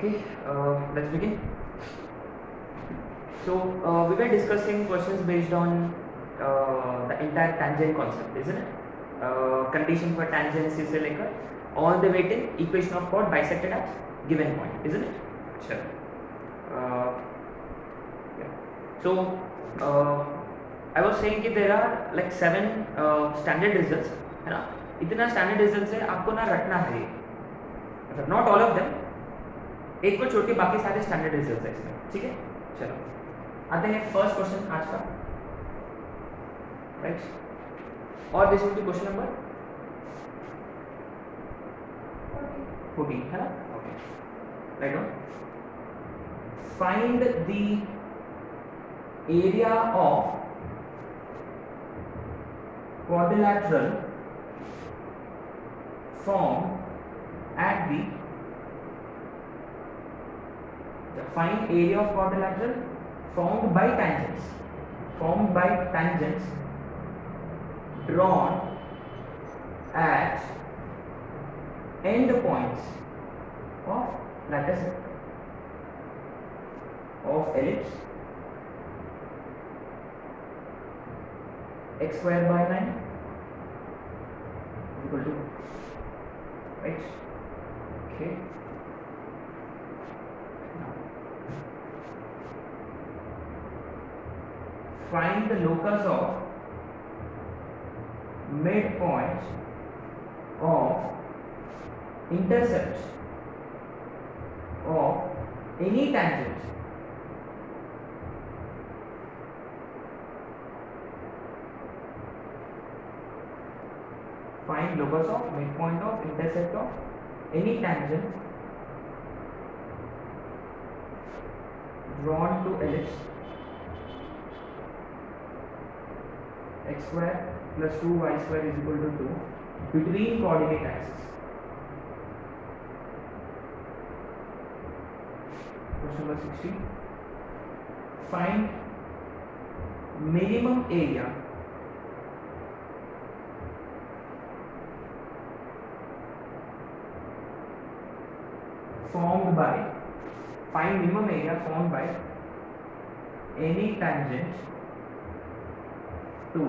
Okay, let's begin. So we were discussing questions based on the entire tangent concept, isn't it? Condition for tangents is like all the way till equation of chord bisected at given point, isn't it? Sure. Yeah. So I was saying कि there are like 7 standard results, है ना? इतना standard results है आपको ना रटना है, मतलब not all of them, एक को छोड़ के बाकी सारे स्टैंडर्ड रिजल्ट्स है इसमें, ठीक है? चलो आते हैं फर्स्ट क्वेश्चन आज का, राइट? और this will be question number 14, है ना? Okay, right on. Find the area of quadrilateral formed at the find area of quadrilateral formed by tangents drawn at end points of lattice of ellipse x square by 9 equal to x. Okay. Find the locus of midpoints of intercepts of any tangents find locus of midpoint of intercept of any tangent drawn to ellipse x square plus 2y square is equal to 2 between coordinate axes. Question number 16. Find minimum area formed by any tangent to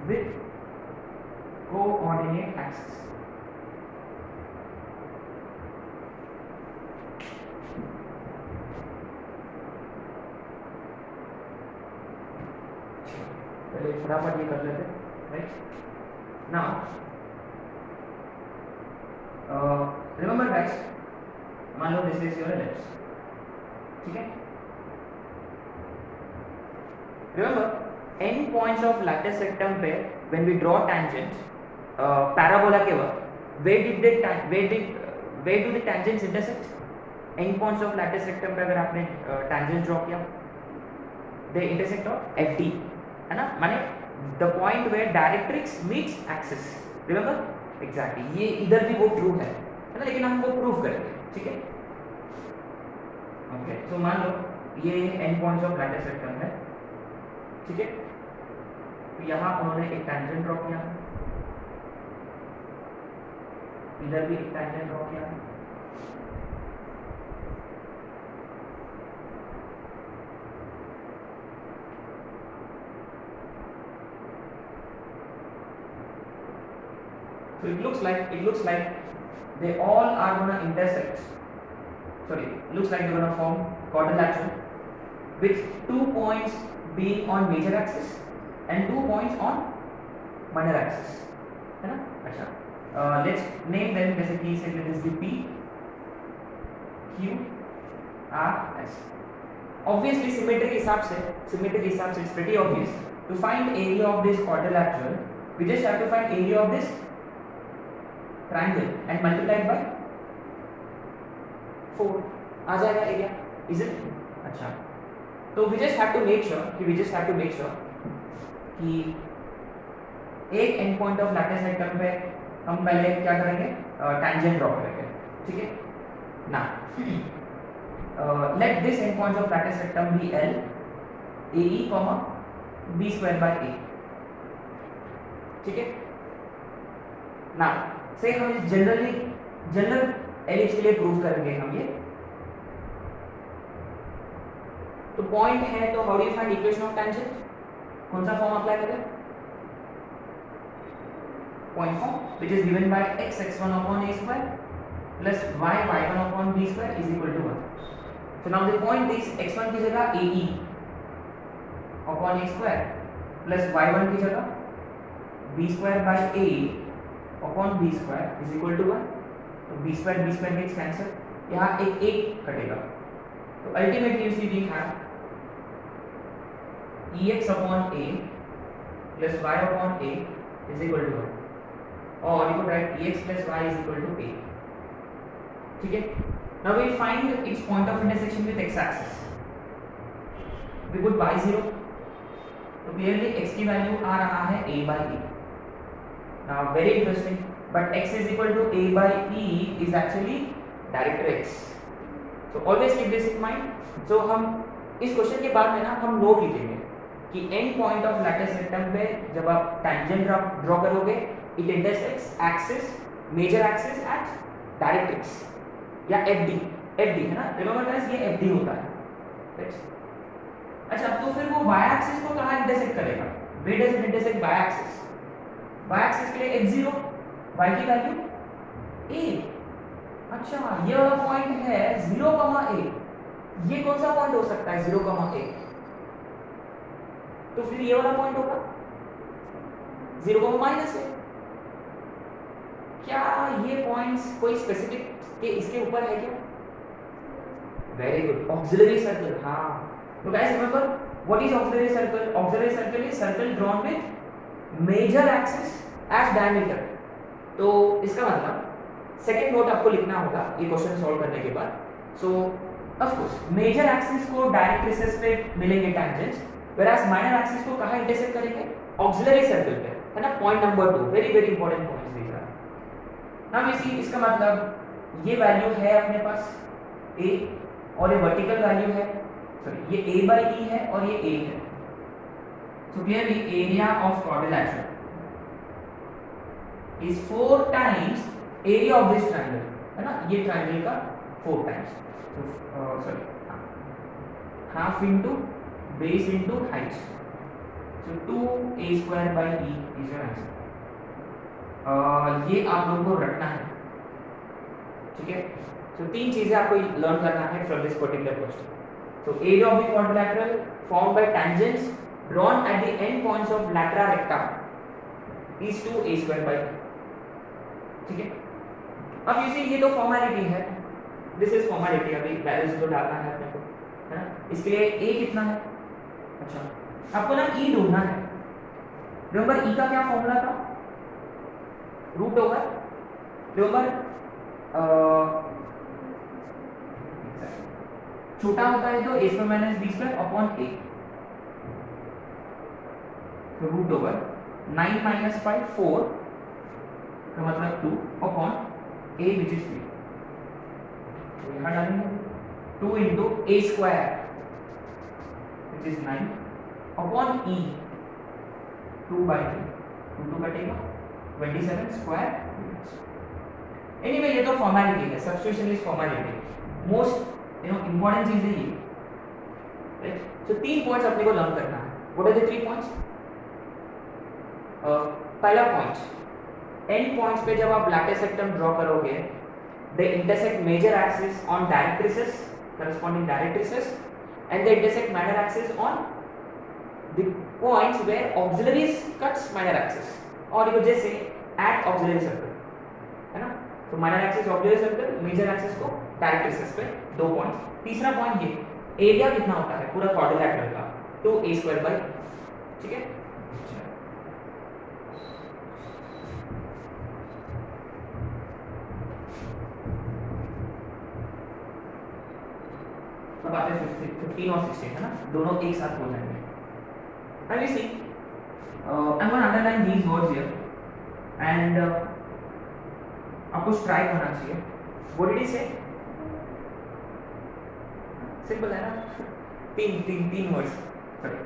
with coordinate axis. पहले फटाफट ये कर लेते हैं, right? Now remember guys, मान लो this is your ellipse, ठीक है? Remember end points of latus rectum पे when we draw tangents parabola के वक्त where do the tangents intersect? End points of latus rectum पे अगर आपने टेंजेंट ड्रॉ किया, दे इंटरसेक्ट ऑफ FD, है ना? माने the point where directrix meets axis. Remember exactly, ये इधर भी वो ट्रू है ना? लेकिन हम वो प्रूव करेंगे, ठीक है? ओके, सो मान लो ये and points of latus rectum है, ठीक है? तो यहाँ उन्होंने एक टेंजेंट ड्रॉ किया, इधर भी एक टेंजेंट ड्रॉ किया, so it looks like they all are gonna intersect. Sorry, it looks like they're gonna form quadrilateral with 2 points being on major axis and 2 points on minor axis, है ना? अच्छा, let's name them. जैसे कि इसे let us give P, Q, R, S. Obviously symmetry के हिसाब से it's pretty obvious. To find area of this quadrilateral, we just have to find area of this triangle and multiplied by 4 आ जाएगा area, is it? अच्छा, तो we just have to make sure कि एक and point of latus rectum पे हम पहले क्या करेंगे? टेंजेंट ड्रॉ करेंगे, ठीक है ना? Let this end points of latus rectum be L, AE, B square by A, ठीक है? ना से हम जनरल एलिप्स के लिए प्रूव करेंगे हम ये। तो पॉइंट है, तो how do you find equation of tangent? कौन सा फॉर्म अप्लाई करें? Point form, which is given bye x x1 upon a square plus y y1 upon b square is equal to 1. So now the point is x1 की जगह ae upon a square plus y1 की जगह b square by a upon b square is equal to 1. तो b square gets cancel, यहाँ एक कटेगा, तो ultimately you see we have ex upon a plus y upon a is equal to 1, or you could write ex plus y is equal to a. ठीक है, now we find its point of intersection with x axis. We put y0, तो clearly x की value आ रहा है a by e. Now very interesting, but x is equal to a by e is actually director x. So always keep this in mind. So हम इस question के बाद में ना हम नोट लिखेंगे कि end point of latus rectum पे जब आप टेंजेंट ड्रॉ करोगे, it intersects axis, major axis at directrix या FD है ना, रिमेंबर गाइस ये FD होता है, राइट? अच्छा, तो फिर वो y एक्सिस को कहां इंटरसेक्ट करेगा? Where does it intersect y axis? y axis के लिए x0, y की वैल्यू a। अच्छा, ये वाला पॉइंट है 0, a। ये कौन सा पॉइंट हो सकता है 0, a? तो फिर ये वाला पॉइंट होगा 0, -a। क्या ये पॉइंट्स कोई स्पेसिफिक के इसके ऊपर है क्या? Very good, auxiliary circle. हाँ, तो guys remember what is auxiliary circle? Auxiliary circle is circle drawn with major axis as diameter. तो इसका मतलब सेकंड नोट आपको लिखना होगा ये क्वेश्चन सॉल्व करने के बाद। So of course major axis को डायरेक्ट्रिसेस पे मिलेंगे टेंजेंट्स, whereas माइनर एक्सिस को कहां इंटरसेक्ट करेंगे? ऑक्सिलरी सर्कल पे, है ना? Point number 2, very very important points these are. Now we see, इसका मतलब ये वैल्यू है अपने पास a और ये वर्टिकल वैल्यू है, सॉरी ये a by e है और ये a है। So clearly area of quadrilateral is 4 times area of this triangle, है ना? ये ट्रायंगल का 4 times, sorry half into base into height. So 2a square by e is your answer. ये आप लोगों को रखना है, ठीक है? So 3 चीजें आपको लर्न करना है from this particular question. So area of the quadrilateral formed by tangents drawn at the end points of latera recta is 2a square by e. ठीक है? अब you see ये तो फॉर्मेलिटी है, this is फॉर्मेलिटी, अभी values तो डालना है अपने को, है ना? इसके लिए a कितना है? अच्छा, आपको ना e ढूंढना है। रिमेंबर e का क्या फॉर्मूला था? रूट ओवर, रिमेंबर छोटा होता है तो a square minus b square upon a, तो रूट ओवर 9 माइनस 5 4 का मतलब 2 अपॉन a विच इज 3। तो यहाँ डालेंगे 2 into a square which is 9 upon e 2 by 2, 2 कटेगा 27 स्क्वायर यूनिट्स। एनीवे ये तो फॉर्मेलिटी है, substitution is formality, most important चीज है ये, राइट? सो 3 पॉइंट्स अपने को लर्न करना है। What are the 3 points? पहला पॉइंट, एंड पॉइंट्स पे जब आप लैटिस रेक्टम ड्रॉ करोगे, they intersect major axis on directrices, corresponding directrices, and they intersect minor axis on the points where auxiliaries cuts minor axis, or you could just say at auxiliary circle, है ना? तो minor axis auxiliary circle, major axis को directrices पे 2 points. तीसरा point ये area कितना होता है पूरा क्वाड्रिलेटरल का? 2a square by, ठीक है? अब आते हैं 15 और 16, है ना? दोनों एक साथ हो जाएंगे। Now you see, I'm going to underline these words here, and आपको स्ट्राइक होना चाहिए। What did he say? Simple है ना? तीन words, sorry,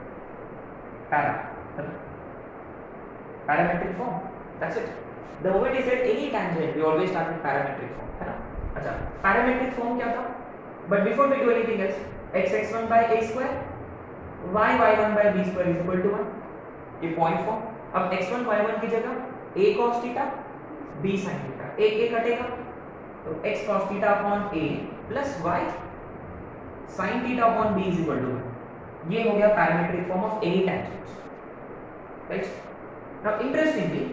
parametric form, that's it. The moment is at any tangent we always start with parametric form, है ना? अच्छा, parametric form क्या था? But before we do anything else, x(x1 by a square y(y1 by b square) is equal to 1, ये point form. अब x1 y1 की जगह a cos theta b sin theta, एक एक कटेगा तो x cos theta upon a plus y sin theta upon b is equal to 1. ये हो गया parametric form of any tangent, right? Now interestingly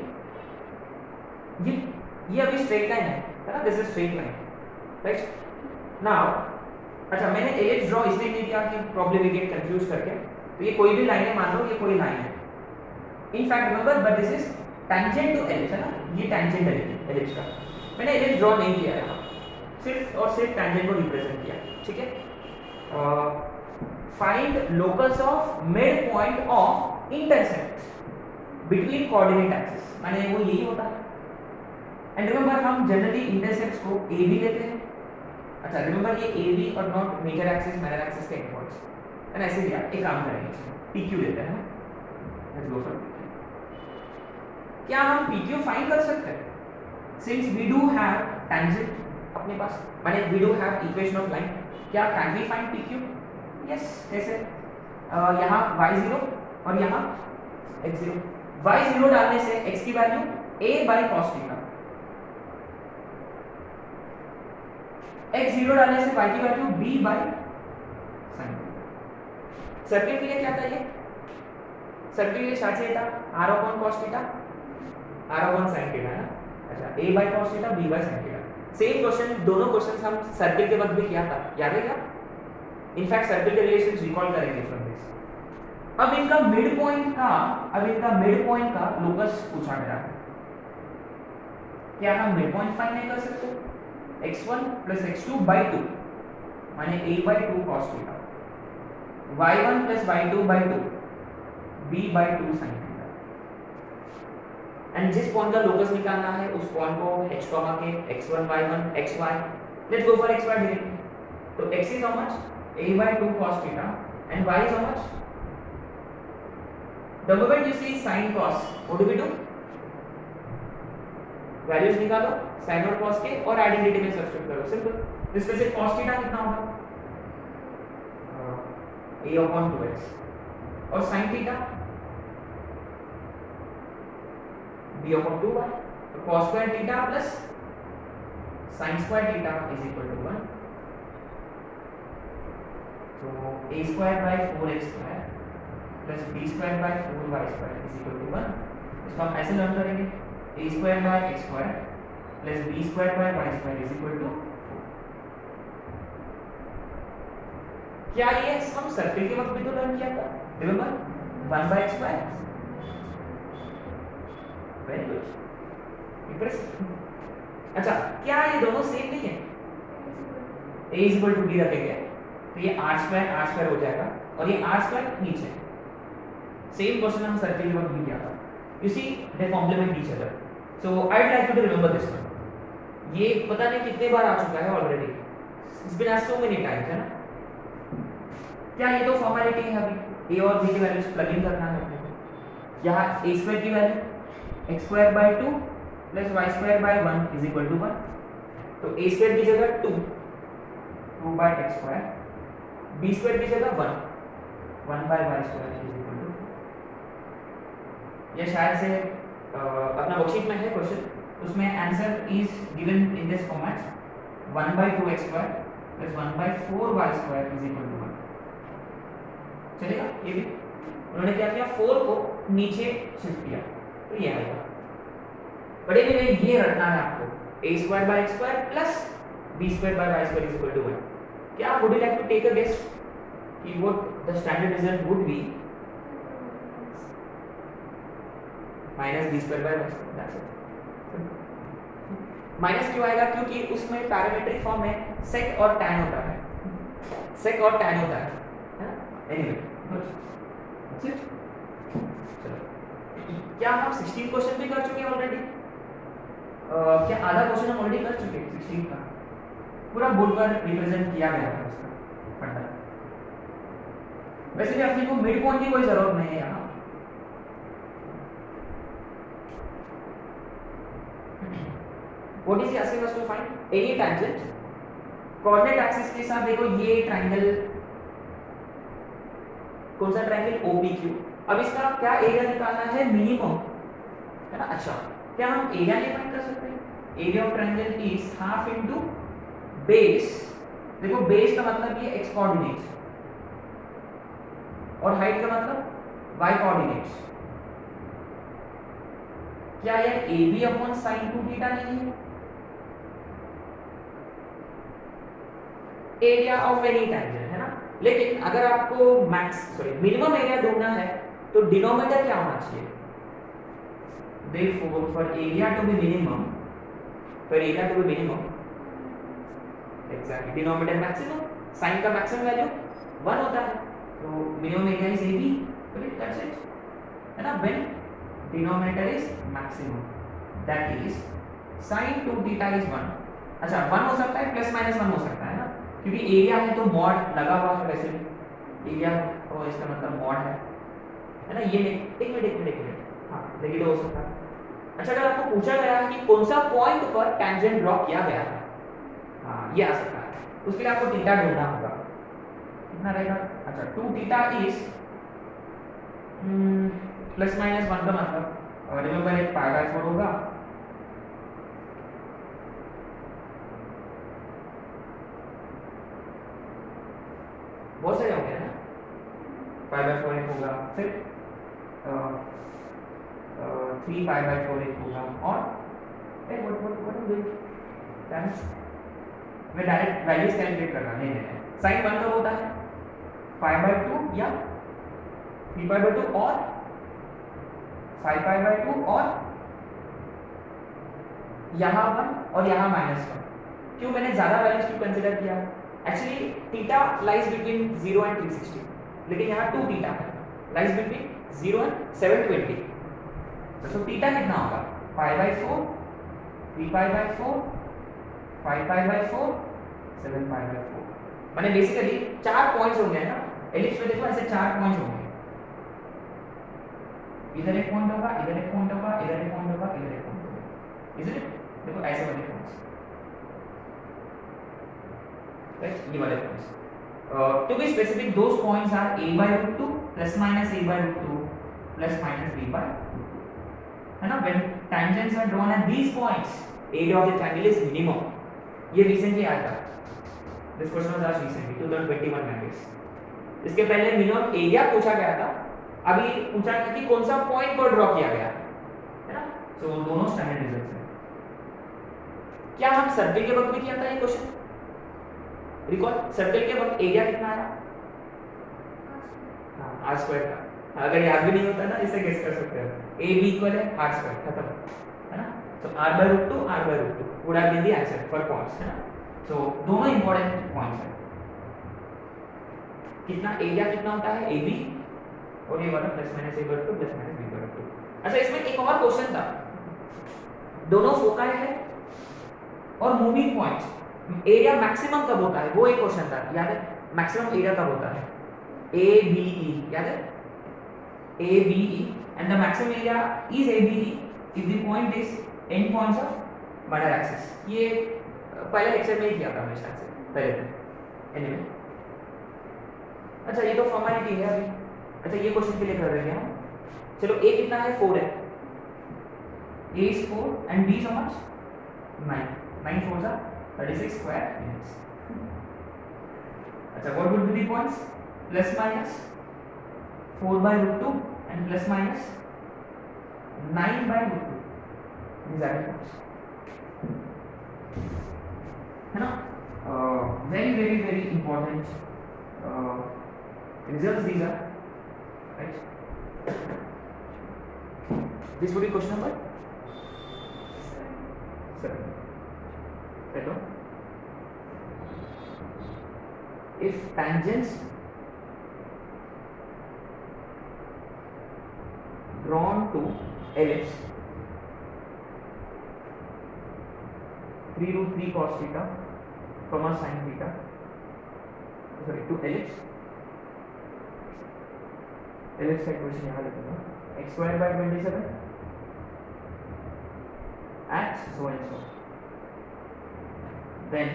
ये अभी स्ट्रेट लाइन है ना? This is straight line, right? Now अच्छा, मैंने एलिप्स ड्रॉ इसलिए नहीं किया कि प्रॉब्लम वी गेट कंफ्यूज करके. तो ये कोई भी लाइन है, मान लो ये कोई लाइन है. In fact remember, but this is tangent to ellipse, है ना? ये टेंजेंट है एलिप्स का. मैंने एलिप्स ड्रॉ नहीं किया यहाँ, सिर्फ और सिर्फ टेंजेंट को रिप्रेजेंट किया, ठीक है? Find locus of mid point of intercept between coordinate axis, माने वो यही होता है. एंड रिमेंबर, हम जनरली इंटरसेप्ट्स को ए भी लेते हैं. अच्छा, रिमेंबर ये ए बी और not major axis minor axis के एंड एंड ऐसे भी आप एक काम करेंगे, PQ लेते हैं. लेट्स गो फॉर क्या हम PQ फाइंड कर सकते हैं? Since we do have tangent अपने पास, माने we do have equation of line, क्या can we find PQ? Yes. कैसे? यहाँ y0 और यहाँ x0. y0 डालने से x की value a by cos theta, x0 डालने से y की value b by sin. Circle के लिए क्या था? ये सर्किल के लिए क्या चाहिए था? r upon cos theta, r upon sin theta, है ना? अच्छा, a by cos theta, b by sin theta. Same question, दोनों क्वेश्चंस हम सर्किल के वक्त भी किया था, याद है क्या? इनफैक्ट सर्किल के रिलेशंस रिकॉल करेंगे फ्रॉम दिस. अब इनका मिड पॉइंट का लोकस पूछा गया है. क्या हम मिड पॉइंट फाइंड नहीं कर सकते? x1 plus x2 by 2 माने a by 2 cos theta, y1 plus y2 by 2 b by 2 sin theta. And जिस पॉइंट का लोकस निकालना है उस पॉइंट को h के x1 y1 xy, let's go for xy directly. तो x is how much? a by 2 cos theta and y is how much? The moment you see sin cos, what do we do? Values निकालो sin और cos के और identity में substitute करो, simple. इसमें से cos theta कितना होगा? a upon 2x और sin theta b upon 2y. तो cos square theta plus sin square theta is equal to 1. तो a square by 4x square plus b square by 4y square is equal to 1. इसको हम ऐसे learn करेंगे, a square by x square plus b square by y square is equal to 4. क्या ये हम circle के वक्त भी तो लर्न किया था? Remember 1 by x square. Very good, impressive. अच्छा, क्या ये दोनों सेम नहीं है? a is equal to b रखेंगे तो ये r स्क्वायर हो जाएगा और ये r स्क्वायर नीचे. सेम क्वेश्चन हम सर्किल के वक्त भी किया था. You see, they complement each other. So I'd like you to remember this one. ये पता नहीं कितने बार आ चुका है already. It's been asked so many times, है ना? क्या ये तो फॉर्मेलिटी है अभी? a और b की वैल्यूज प्लग इन करना है अपने को. यहाँ a स्क्वायर की value x square by 2 plus y square by 1 is equal to 1. तो a स्क्वायर की जगह 2 by x square, b square की जगह 1 by y square is equal to. ये शायद से अपना वर्कशीट में है क्वेश्चन, उसमें answer is given in this format 1 by 2x square plus 1 by 4y square is equal to 1. चलेगा? ये भी उन्होंने क्या किया, 4 को नीचे शिफ्ट किया तो ये आएगा. बड़े में ये रखना है आपको, a square by x square plus b square by y square is equal to 1. क्या would you like to take a guess कि what the standard result would be? Minus b square by y square. That's it. Minus क्यों आएगा? क्योंकि उसमें parametric form में सेक और tan होता है, सेक और टैन होता है. Anyway, that's it. चलो, क्या हम 16 क्वेश्चन भी कर चुके हैं ऑलरेडी? क्या आधा क्वेश्चन हम ऑलरेडी कर चुके हैं 16 का? पूरा बोर्ड पर रिप्रेजेंट किया गया है उसका फंडा. वैसे भी अपने को मिड पॉइंट की कोई जरूरत नहीं है यहाँ. What is asking us to find any tangent coordinate axis के साथ। देखो ये ट्रायंगल, कौन सा ट्रायंगल, OPQ। अब इसका क्या एरिया निकालना है, मिनिमम, है ना। अच्छा, क्या हम एरिया नहीं फाइंड कर सकते? Area of triangle is half into base. देखो बेस का मतलब ये x कोऑर्डिनेट्स और हाइट का मतलब y कोऑर्डिनेट्स। क्या ये AB अपॉन sin 2 थीटा नहीं है? एरिया ऑफ एनी टेंजेंट, है ना। लेकिन अगर आपको मिनिमम एरिया ढूंढना है तो डिनोमिनेटर क्या होना चाहिए? Therefore, for area to be minimum, exactly, denominator maximum, sin का maximum value 1 होता है, तो minimum area is AB, that's it, है ना। When denominator is maximum, that is sin 2 theta is 1। अच्छा, 1 हो सकता है प्लस माइनस 1 हो सकता है ना, क्योंकि एरिया है तो मॉड लगा हुआ है, वैसे एरिया और इसका मतलब मॉड है ना। ये एक मिनट, हाँ लेकिन हो सकता है। अच्छा, अगर आपको पूछा गया है कि कौन सा पॉइंट पर टेंजेंट ड्रॉ किया गया है, हाँ ये आ सकता है, उसके लिए आपको थीटा ढूंढना होगा। कितना रहेगा? अच्छा, 2 थीटा इज प्लस माइनस 1 का मतलब रिमेंबर एक पाई बाय 4 होगा, बहुत सारे हो गए ना, पाई बाय 4 एक होगा, फिर 3 पाई बाय 4 एक होगा, और मैं डायरेक्ट वैल्यूज कैलकुलेट कर रहा नहीं है। साइन 1 कब होता है? पाई बाय 2 या 3 पाई बाय 2 और 5 पाई बाय 2 और यहाँ 1 और यहाँ -1। क्यों मैंने ज्यादा वैल्यूज क्यों कंसीडर किया? Actually theta lies between 0 and 360, लेकिन यहाँ 2 थीटा है, लाइज बिटवीन 0 एंड 720। तो थीटा कितना होगा? Pi by 4, 3 pi by 4, 5 pi by 4, 7 pi by 4। माने बेसिकली 4 पॉइंट्स होंगे ना एलिप्स में। देखो ऐसे 4 पॉइंट्स होंगे, इधर एक पॉइंट होगा, इधर एक पॉइंट होगा, इधर एक पॉइंट होगा, इधर एक पॉइंट होगा, इज इट? देखो ऐसे वाले पॉइंट्स, राइट, ये वाले points. To be specific, those points are a by root 2 plus minus a by root 2 plus minus b by root 2, है ना। when tangents are drawn at these points, area of the triangle is minimum। ये recently आया था, this question was asked recently 2021 matrix. इसके पहले minimum area पूछा गया था, अभी पूछा गया कि कौन सा पॉइंट पर ड्रॉ किया गया है ना। सो दोनों स्टैंडर्ड रिजल्ट्स हैं। क्या हम सर्कल के वक्त भी किया था ये क्वेश्चन? रिकॉल, सर्कल के वक्त एरिया कितना आया? हाँ, r स्क्वायर का। अगर याद भी नहीं होता ना, इसे गेस कर सकते हो, a b इक्वल है r स्क्वायर, खत्म, है ना। So r by root 2 would have been the answer for points, है ना। सो दोनों इंपॉर्टेंट पॉइंट्स हैं। कितना एरिया कितना होता है? ab और ये वाला plus minus a by root 2 plus minus b by root 2। अच्छा, इसमें एक और क्वेश्चन था, दोनों फोकाई है और मूविंग पॉइंट्स, एरिया मैक्सिमम कब होता है? वो एक क्वेश्चन था, याद है? मैक्सिमम एरिया कब होता है? ABE, याद है? ABE, and the maximum area is ABE if the point is end points of bundle axis। ये पहले लेक्चर में ही किया था मैंने शायद से पहले दिन। एनीवे, अच्छा ये तो फॉर्मेलिटी है अभी। अच्छा, ये क्वेश्चन के लिए कर रहे हैं हम। चलो, a कितना है? 4 है, a is 4 and b is how much? 9, 9 4s are 36 square units। अच्छा, what would be the points? Plus minus 4 by root 2 and plus minus 9 by root 2, these are the points, है ना। very important results these are, right? This would be question number 7. Hello, if tangents drawn to ellipse 3 root 3 cos theta comma sin theta, sorry, to ellipse का equation यहाँ लिखूंगा, x square by 27 at so and so. Then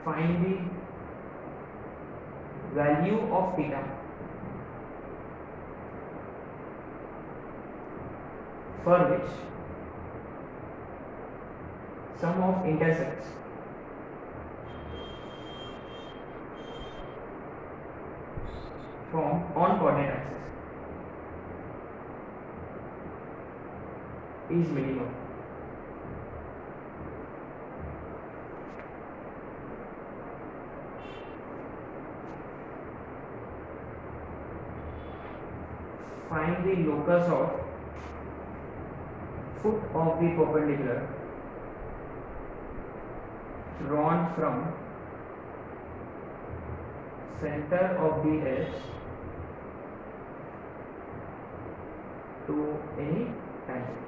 find the value of theta for which sum of intercepts from on coordinate axis is minimum. Find the locus of foot of the perpendicular drawn from center of the edge to any tangent.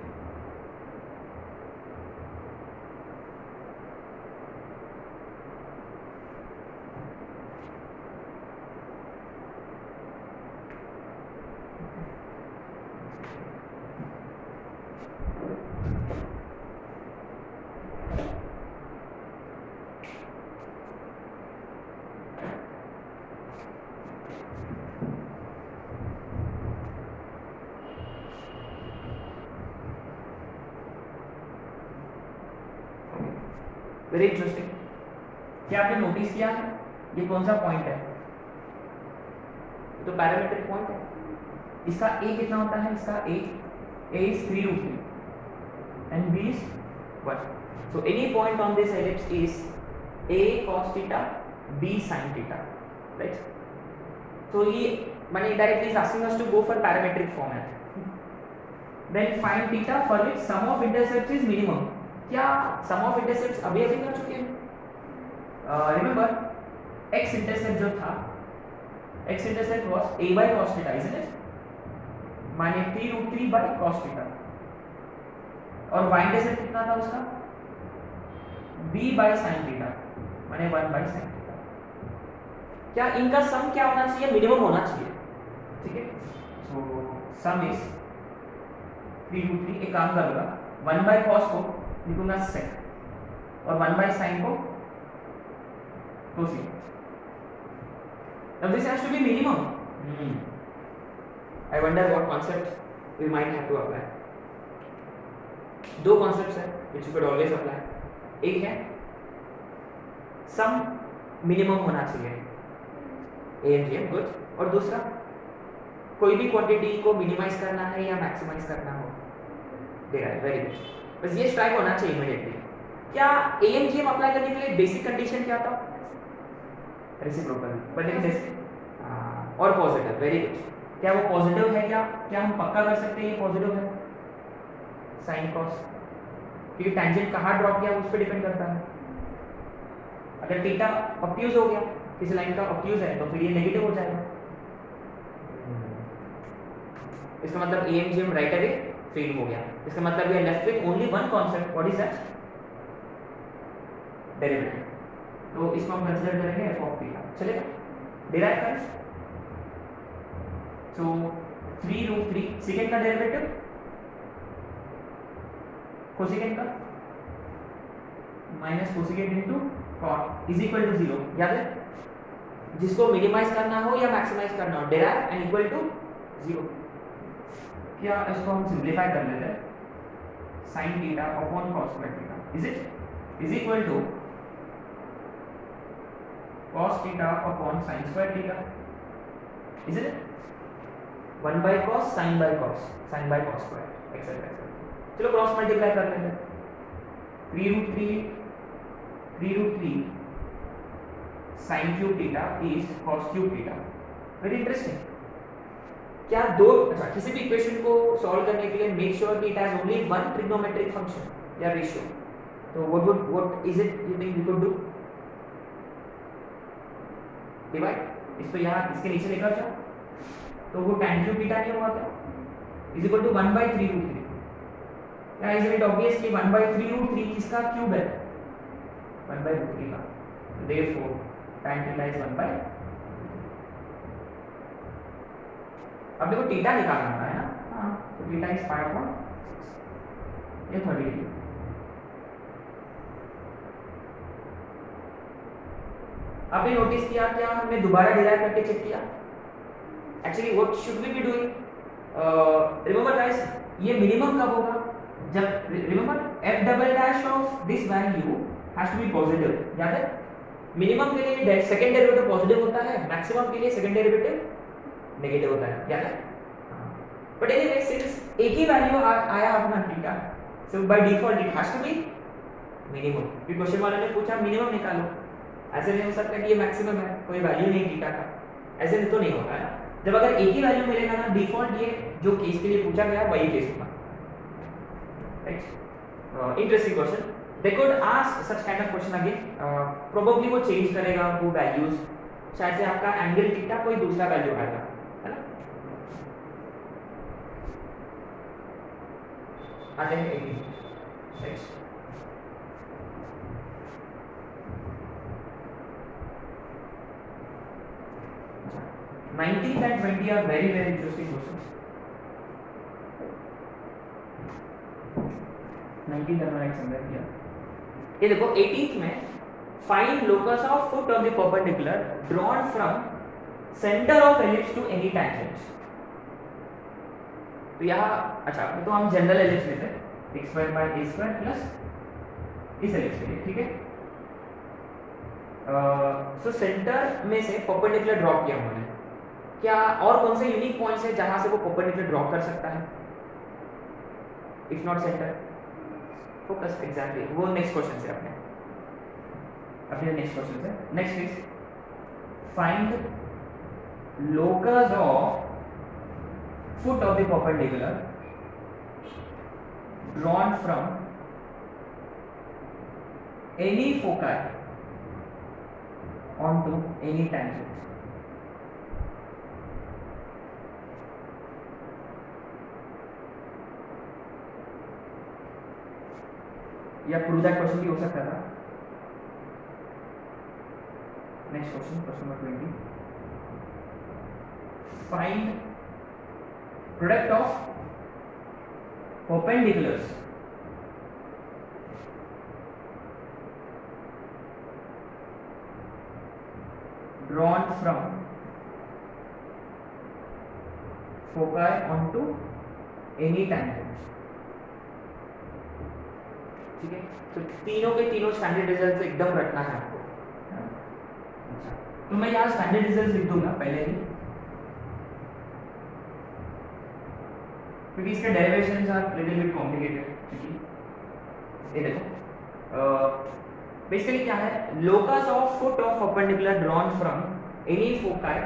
Very interesting. क्या आपने notice किया ये कौन सा point है? तो parametric point है। इसका a कितना होता है? इसका a is 3√3 and b is 1. So any point on this ellipse is a cos theta, b sin theta, right? So he indirectly is asking us to go for parametric format. Then find theta for which sum of intercepts is minimum. क्या सम of intercepts अभी कर चुके हैं? Remember x intercept जो था, x intercept was a by cos theta, isn't it? माने 3√3 by cos theta, और y intercept कितना था उसका? b by sin theta, माने 1 by sin theta। क्या इनका सम क्या होना चाहिए? मिनिमम होना चाहिए, ठीक है? सो सम इज 3√3। एक काम करूंगा, 1 by cos को लिखूंगा sec और 1 by sin को cosine। Now this has to be minimum. I wonder what concept we might have to apply. दो concepts हैं which you could always apply. एक है सम मिनिमम होना चाहिए, ANGM, गुड। और दूसरा कोई भी क्वांटिटी को मिनिमाइज करना है या मैक्सिमाइज करना हो, डेराइव, वेरी गुड। बस ये स्ट्राइक होना चाहिए इमीडिएटली। क्या ANGM अप्लाई करने के लिए बेसिक कंडीशन क्या था? रेसिप्रोकल, बट लेकिन जैसे और पॉजिटिव, वेरी गुड। क्या वो पॉजिटिव है? क्या हम पक्का कर सकते हैं ये पॉजिटिव है? साइन कॉस, क्योंकि टेंजेंट कहाँ ड्रॉ किया उस पर डिपेंड करता है। अगर थीटा ऑब्ट्यूज हो गया, किसी लाइन का ऑब्ट्यूज है, तो फिर ये नेगेटिव हो जाएगा। इसका मतलब ANGM राइट अवे फेल हो गया। इसका मतलब ये left with only one concept, what is that? Derivative. तो इसको हम कंसीडर करेंगे f ऑफ थीटा, चलेगा? डिराइव करें। सो 3√3 सेकंड का डेरिवेटिव कोसेकेंड का minus cosecant into cot is equal to 0। याद है? जिसको मिनिमाइज करना हो या मैक्सिमाइज करना हो, डिराइव एंड इक्वल टू 0। क्या इसको हम सिंपलीफाई कर लेते हैं? sin theta upon cos square theta is equal to cos theta upon sin square theta, is it? 1 by cos sin by cos square, etcetera. चलो क्रॉस मल्टीप्लाई कर लेते हैं। 3√3 sin cube theta is cos cube theta. Very interesting. क्या दो किसी भी equation को solve करने के लिए मेक श्योर कि it has only one trigonometric function या रेशियो। तो what is it you think we could do? Divide इसको यहाँ इसके नीचे लेकर जाओ, तो वो tan क्यूब थीटा नहीं होगा क्या? Is equal to 1 by 3√3। क्या इज इट ऑब्वियस कि 1 by 3√3 किसका क्यूब है? 1 by √3 का। Therefore tan theta is 1 by। अब देखो थीटा निकालना है ना, हाँ, तो थीटा इज पाई अपॉन 6। ये 30 डिग्री। आपने नोटिस किया क्या हमने दोबारा डिराइव करके चेक किया? Actually what should we be doing? Remember guys, ये मिनिमम कब होगा? जब remember f double dash of this value has to be positive, याद है? मिनिमम के लिए सेकंड डेरिवेटिव पॉजिटिव होता है, मैक्सिमम के लिए सेकंड डेरिवेटिव नेगेटिव होता है, याद है? बट एनीवे सिंस एक ही वैल्यू आया अपना theta, so by default it has to be minimum. ये क्वेश्चन वाले ने पूछा मिनिमम निकालो, ऐसे नहीं हो सकता कि ये मैक्सिमम है, कोई वैल्यू नहीं थीटा का, ऐसे तो नहीं होता है। जब अगर एक ही वैल्यू मिलेगा ना, डिफॉल्ट ये जो केस के लिए पूछा गया वही केस होगा, right? Interesting question. They could ask such kind of question again, probably वो चेंज करेगा वो वैल्यूज, शायद से आपका एंगल थीटा कोई दूसरा वैल्यू आएगा, है ना? आते हैं 18, right? Nineteenth and 20 are very interesting questions. 19th हमने एक समझा किया। ये देखो 18th में find locus of foot of the perpendicular drawn from center of ellipse to any tangent। तो यहाँ अच्छा तो हम जनरल एलिप्स लेते हैं, x square by a square plus इस एलिप्स के लिए, ठीक है? सो सेंटर में से परपेंडिकुलर ड्रॉ किया हमने, क्या और कौन से यूनिक पॉइंट्स है जहां से वो परपेंडिकुलर ड्रॉ कर सकता है? If not centre, focus exactly वो नेक्स्ट क्वेश्चन से अपने नेक्स्ट क्वेश्चन से next is find locus of foot of the perpendicular drawn from any foci onto any tangent। या प्रूव दैट क्वेश्चन भी हो सकता था। Next question, question number 20, find product of perpendiculars drawn from foci onto any tangent। ठीक है, तो तीनों के तीनों स्टैंडर्ड रिजल्ट्स एकदम रखना है आपको। अच्छा, तो मैं यहाँ स्टैंडर्ड रिजल्ट्स लिख दूंगा पहले ही, क्योंकि इसके derivations are little bit complicated. ठीक है, ये देखो बेसिकली क्या है, locus of foot of perpendicular drawn from any foci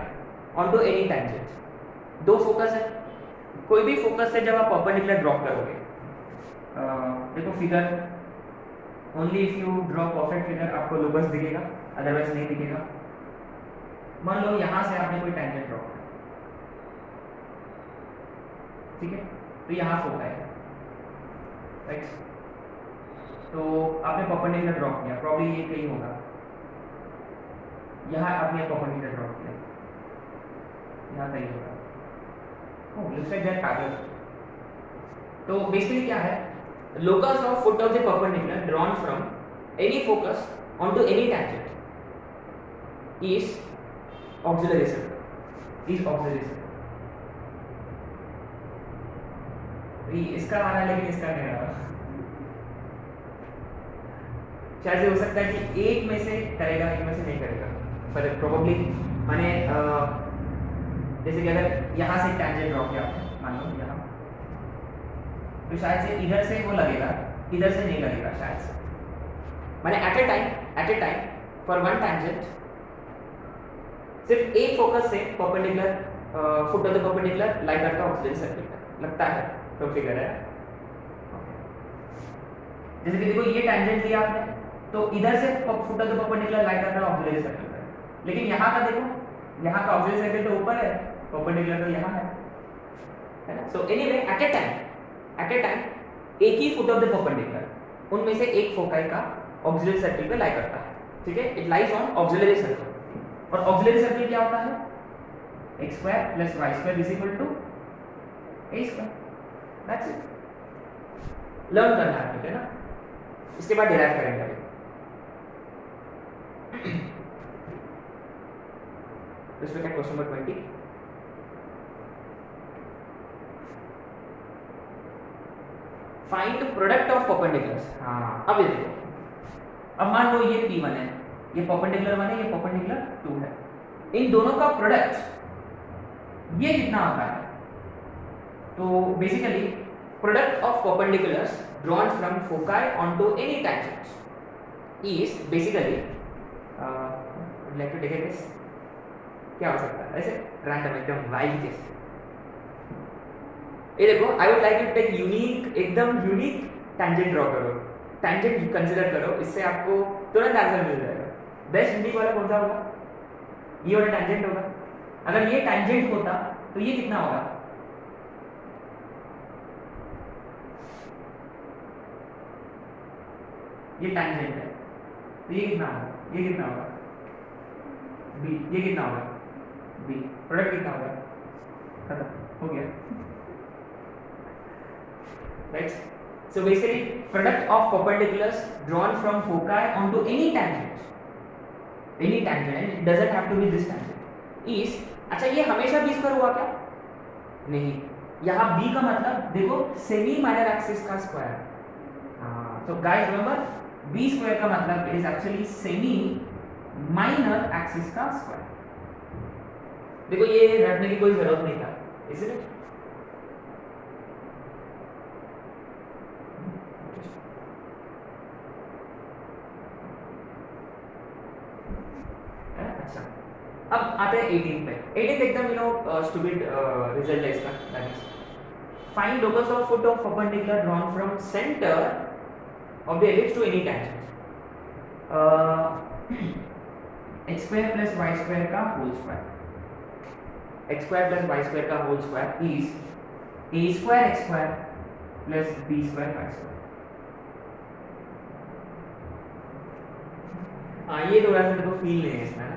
onto any tangent. दो फोकस है, कोई भी फोकस से जब आप परपेंडिकुलर ड्रॉ करोगे, देखो figure, only if you draw perfect figure आपको लोकस दिखेगा, अदरवाइज नहीं दिखेगा। मान लो यहां से आपने कोई टैंजेंट ड्रॉ किया, ठीक है, तो यहां फोकाई है, राइट? तो आपने परपेंडिकुलर ड्रॉ किया, प्रॉब्ली ये कहीं होगा, यहाँ आपने परपेंडिकुलर ड्रॉ किया, यहाँ कहीं होगा, ओह लुक्स लाइक दैट पैरेलल। तो बेसिकली क्या है, locus of foot of the perpendicular drawn from any focus onto any tangent is auxiliary circle, is auxiliary circle. इसका आ रहा है लेकिन इसका नहीं आ रहा, शायद से हो सकता है कि एक में से करेगा एक में से नहीं करेगा, पर प्रोबेबली माने जैसे कि अगर यहाँ से टैंजेंट ड्रॉ किया आपने, मान लो यहाँ, तो शायद से इधर से वो लगेगा, इधर से नहीं लगेगा शायद से, माने at a time for one tangent सिर्फ एक फोकस से perpendicular foot of the perpendicular lie करता है ऑक्सिलरी सर्कल पे, लगता है तो फिगर है। जैसे कि देखो ये टैंजेंट लिया आपने, तो इधर से foot of the perpendicular lie करता है ऑक्सिलरी सर्कल पे, लेकिन यहाँ का देखो, यहाँ का ऑक्सिलरी सर्कल तो ऊपर है, परपेंडिकुलर तो यहाँ है ना? So anyway at a time एक ही फुट ऑफ द परपेंडिकुलर, उनमें से एक फोकाई का ऑक्सिलरी सर्कल पे लाई करता है, ठीक है? It lies on auxiliary circle, और ऑक्सिलरी सर्कल क्या होता है, x square plus y square is equal to a square, that's it. Learn करना है ठीक है ना, इसके बाद डिराइव करेंगे अभी। Let's look at question number 20. Find product of perpendiculars. हाँ अब ये देखो, अब मान लो ये P1 है, ये perpendicular 1 है, ये perpendicular 2 है, इन दोनों का प्रोडक्ट ये कितना आता है? तो basically product of perpendiculars drawn from foci onto any tangent is basically like to take a guess, क्या हो सकता है ऐसे रैंडम एकदम वाइल्ड केस। ये देखो, I would like you take unique, एकदम यूनिक टैंजेंट ड्रॉ करो, टैंजेंट कंसीडर करो, इससे आपको तुरंत आंसर मिल जाएगा। बेस्ट यूनिक वाला कौन सा होगा? ये वाला टैंजेंट होगा। अगर ये टैंजेंट होता तो ये कितना होगा? ये टैंजेंट है तो ये कितना होगा? ये कितना होगा? बी। ये कितना होगा? बी। प्रोडक्ट कितना होगा? खत्म हो गया। Right? So basically, product of perpendiculars drawn from foci onto any tangent, and it doesn't have to be this tangent, is अच्छा ये हमेशा b स्क्वायर हुआ क्या? नहीं, यहाँ b का मतलब देखो सेमी माइनर एक्सिस का स्क्वायर। हाँ, तो गाइस रिमेंबर b स्क्वायर का मतलब is actually semi minor axis का स्क्वायर। देखो ये रटने की कोई जरूरत नहीं था, इसलिए अब आते हैं 18 पे। 18 एकदम स्टूपिड रिजल्ट है इसका, that is find locus of foot of perpendicular drawn from centre of the ellipse to any tangent x square plus y square का whole square, x square plus y square का whole square is a square x square plus b square y square. हाँ ये थोड़ा सा देखो feel नहीं है इसमें,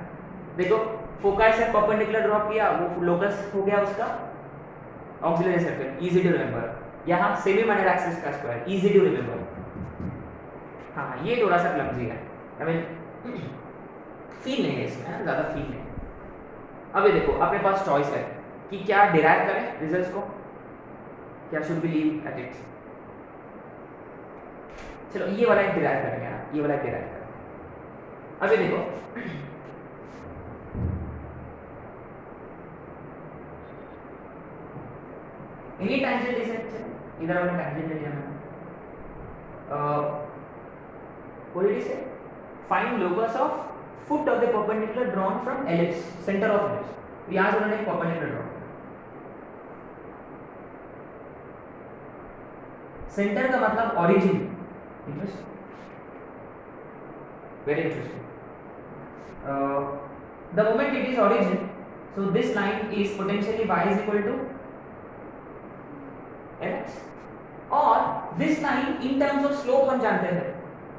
देखो फोकस से परपेंडिकुलर ड्रॉ किया, वो लोकस हो गया उसका auxiliary circle, easy to remember. यहाँ सेमी माइनर एक्सिस का स्क्वायर, इजी टू रिमेंबर। हाँ ये थोड़ा सा क्लमजी है, आई मीन फील नहीं है इसमें, ज़्यादा फील नहीं। अब ये देखो अपने पास चॉइस है कि क्या डिराइव करें रिजल्ट्स को, क्या should be leave at it. चलो ये वाला एक डिराइव करेंगे ना, ये वाला एक डिराइव करेंगे। अब ये देखो एनी टैंजेंट इज इधर वाला टैंजेंट ले लिया मैंने। what did he say? Find locus of foot of the perpendicular drawn from ellipse, center of ellipse. यहाँ से उन्होंने एक perpendicular draw किया। center का मतलब origin, interesting, very interesting. The moment it is origin, so this line is potentially y is equal to mx, और this line in terms of slope हम जानते हैं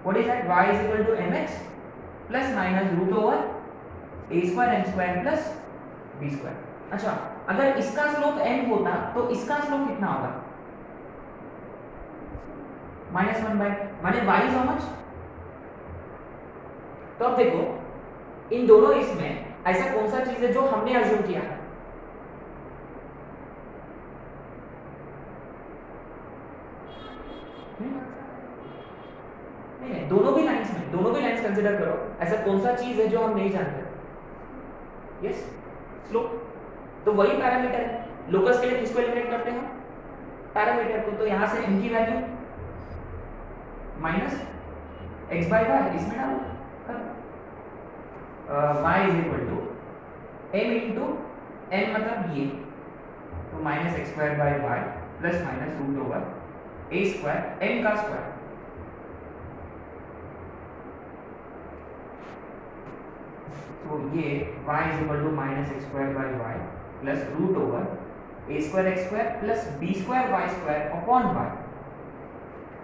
what is that, y is equal to mx plus minus root over a square m square plus b square। अच्छा अगर इसका slope m होता तो इसका स्लोप कितना होगा? -1 by माने y is how much? तो अब देखो इन दोनों इसमें ऐसा कौन सा चीज है जो हमने अज्यूम किया है? नहीं, दोनों भी लाइंस में, दोनों भी लाइंस कंसीडर करो, ऐसा कौन सा चीज है जो हम नहीं जानते? Yes, slope. तो वही पैरामीटर है, लोकस के लिए किसको एलिमिनेट करते हैं? पैरामीटर को। तो यहां से m की value minus x by y इसमें डालो, y is equal to m into n मतलब ये, तो minus x square by y plus minus root over a square m का स्क्वायर। तो ये y is equal to minus x square by y plus root over a square x square plus b square y square upon y।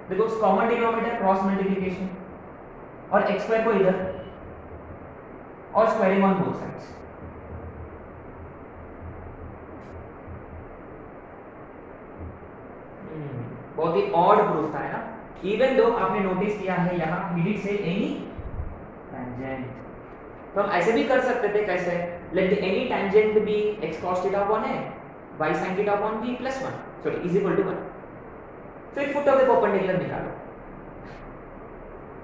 देखो common denominator cross multiplication, और x square को इधर और squaring on both sides. बहुत ही odd proof था, है ना। Even though आपने नोटिस किया है यहाँ he did say any tangent, तो हम ऐसे भी कर सकते थे, कैसे, let any tangent be x cos theta upon a y sin theta upon b plus 1 sorry is equal to 1, फिर फुट ऑफ द परपेंडिकुलर निकालो,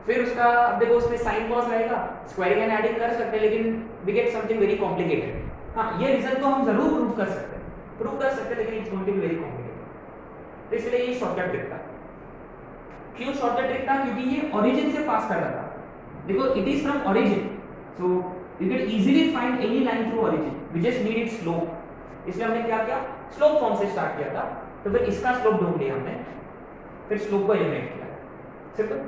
फिर उसका अब देखो उसमें साइन कॉस रहेगा, स्क्वायरिंग एंड एडिंग कर सकते हैं, लेकिन we get something very complicated. हाँ, ये रिजल्ट तो हम जरूर प्रूव कर सकते हैं लेकिन it's going to be very complicated, तो इसलिए ये शॉर्टकट ट्रिक था। क्यों शॉर्टकट ट्रिक था? क्योंकि ये ओरिजिन से पास कर रहा था। देखो it is from origin, so you can easily find any line through origin, we just need its slope, इसलिए हमने क्या किया, स्लोप फॉर्म से स्टार्ट किया था, तो फिर इसका स्लोप ढूंढ लिया हमने, फिर स्लोप को एलिमिनेट किया, सिंपल।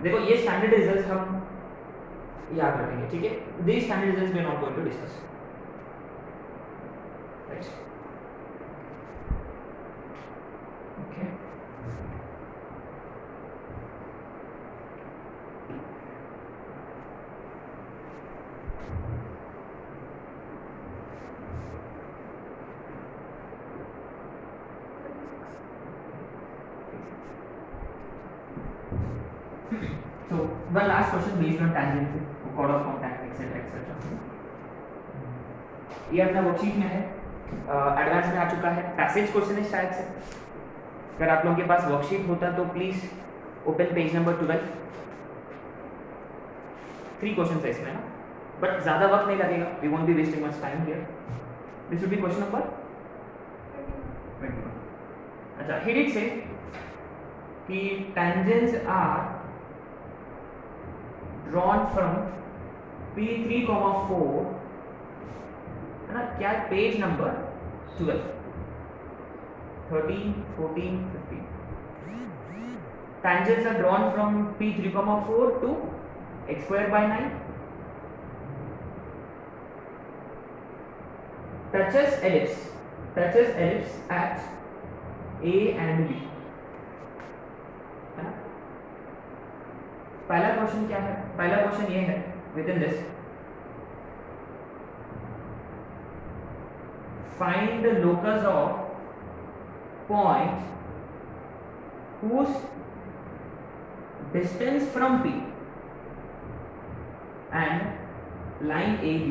देखो ये स्टैंडर्ड रिजल्ट्स हम याद रखेंगे, ठीक है। These standard results we are not going to discuss, right, okay. So one last question based on tangent, chord of contact, etc. etc. ये अपना वर्कशीट में है, एडवांस में आ चुका है, पैसेज क्वेश्चन है शायद से। अगर आप लोगों के पास वर्कशीट होता तो please open page number 12, 3 question है इसमें ना, बट ज्यादा वक्त नहीं लगेगा, we won't be wasting much time here. This will be question number 21। अच्छा, ही डिड से कि tangents are drawn from P3, 4, है ना, क्या page number 12, 13, 14, 15। tangents are drawn from P3, 4 to x square by 9, touches ellipse at A and B, है ना। पहला question क्या है? पहला क्वेश्चन ये है, with in this find the locus of point whose distance from P and line AB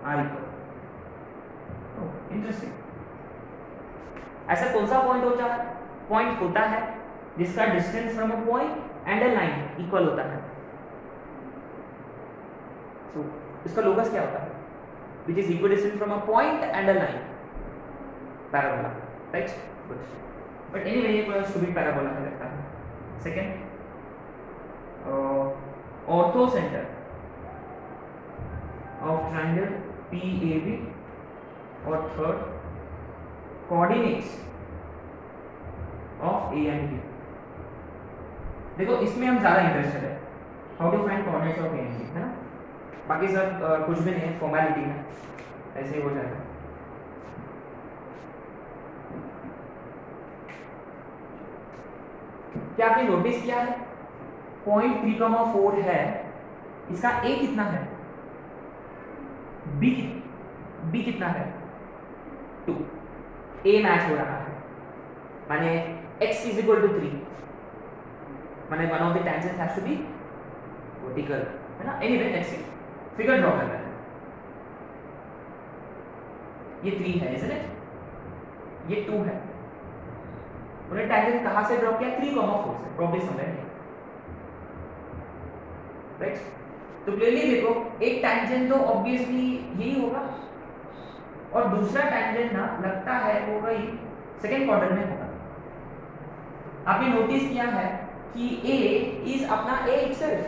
are equal। Interesting, ऐसा कौन सा पॉइंट होता है जिसका distance from a point and a line equal होता है? सो इसका लोकस क्या होता है? Which is equal distance from a point and a line, parabola, right, good. But anyway ये कोई स्टूपिड पैराबोला है लगता है। Second, ortho centre of triangle PAB, और third, coordinates of A and B। देखो इसमें हम ज्यादा इंटरेस्टेड है, how to find coordinates of A and B, है ना। बाकी सब कुछ भी नहीं है, फॉर्मेलिटी है, ऐसे ही हो जाएगा। क्या आपने नोटिस किया है, पॉइंट 3, 4 है, इसका A कितना है, B कितना है, 2। A मैच हो रहा है, माने x is equal to 3, माने one of the tangents has to be vertical, है ना। Anyway let's see, figure draw करना है। ये 3 है, isn't it? ये 2 है, उन्हें टैंजेंट कहां से ड्रॉ किया? 3, 4 से, प्रॉब्ली समवेयर हियर, राइट। तो क्लियरली देखो, एक टैंजेंट तो ऑब्वियसली यही होगा, और दूसरा टैंजेंट ना लगता है वो वही सेकंड क्वाड्रेंट में होगा। आपने नोटिस किया है कि A इज अपना A itself,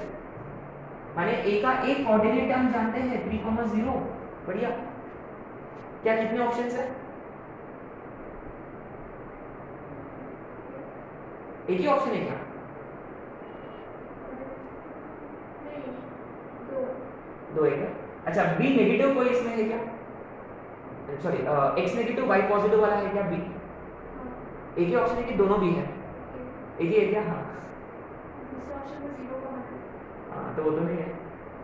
माने A का एक कोऑर्डिनेट हम जानते हैं 3, 0। बढ़िया, क्या कितने ऑप्शंस है? एक ही ऑप्शन है क्या? दो है क्या? अच्छा, B नेगेटिव कोई इसमें है क्या? Sorry, X negative Y positive वाला है क्या B? एक ही ऑप्शन है कि दोनों भी है? एक ही है क्या? हाँ, तो वो तो नहीं है,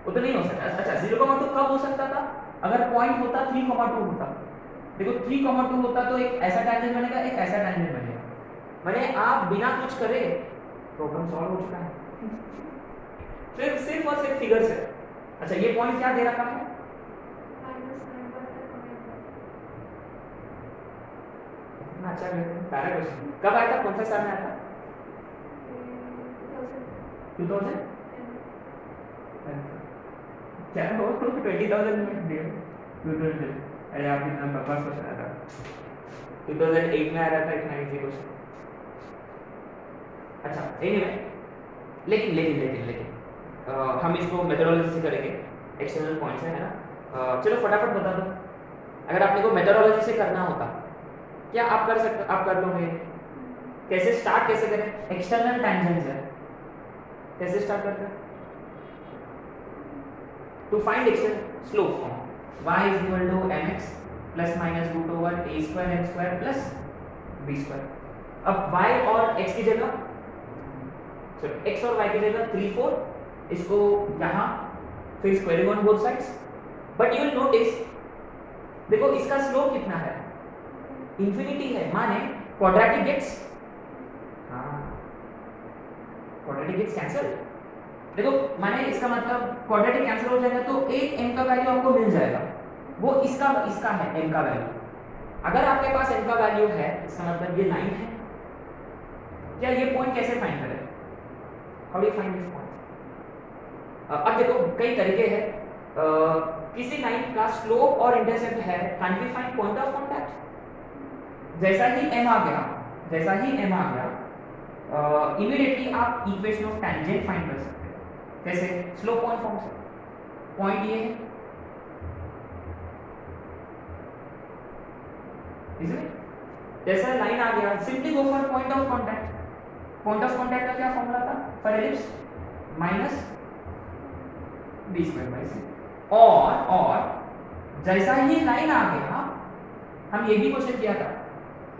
वो तो नहीं हो सकता। अच्छा, 0, 2 कब हो सकता था? अगर पॉइंट होता 3, 2 होता, देखो 3,2 होता तो एक ऐसा टेंजेंट बनेगा, एक ऐसा टेंजेंट बनेगा, मैंने आप बिना कुछ करे प्रॉब्लम सॉल्व हो चुका है। फिर सिर्फ और सिर्फ फिगर से। अच्छा ये पॉइंट क्या दे रखा है? अच्छा पैरा क्वेश्चन कब आया था, कौन सा साल में आया था? 2000 क्या हो 20,000 में दिया 2000। अरे आप इतना बकवास क्वेश्चन आया था 2008 में आ रहा था, इतना इजी क्वेश्चन। अच्छा एनीवे लेकिन लेकिन लेकिन लेकिन हम इसको मेथोडोलॉजी से करेंगे, एक्सटर्नल पॉइंट्स है ना। चलो फटाफट बता दो, अगर आपने को मेथोडोलॉजी से करना होता क्या आप कर सकते, आप कर लोगे? कैसे स्टार्ट कैसे करें? एक्सटर्नल टेंजेंट्स है, कैसे स्टार्ट करते हैं? To find external slope form y is equal to mx plus minus root over a square m square plus b square. अब y और x की जगह सॉरी x और y की जगह 3 4 इसको यहाँ फिर squaring on both sides, but you will notice देखो इसका स्लोप कितना है, इंफिनिटी है, माने क्वाड्रेटिक गेट्स, हाँ क्वाड्रेटिक गेट्स कैंसिल। देखो माने इसका मतलब क्वाड्रेटिक कैंसिल हो जाएगा तो एक m का वैल्यू आपको मिल जाएगा, वो इसका है m का वैल्यू। अगर आपके पास m का वैल्यू है इसका मतलब ये लाइन है। क्या ये पॉइंट कैसे फाइंड करें? How do you find this point? अब देखो कई तरीके हैं, किसी लाइन का स्लोप और इंटरसेप्ट है, can we find point of contact? जैसा ही m आ गया इमीडिएटली आप इक्वेशन ऑफ टेंजेंट फाइंड कर सकते हैं। कैसे? स्लोप पॉइंट फॉर्म से। पॉइंट ये है, जैसा लाइन आ गया simply go for point of contact. Point of contact का क्या फॉर्मूला था for ellipse? Minus b square by c। और जैसा ही लाइन आ गया, हम ये भी क्वेश्चन किया था,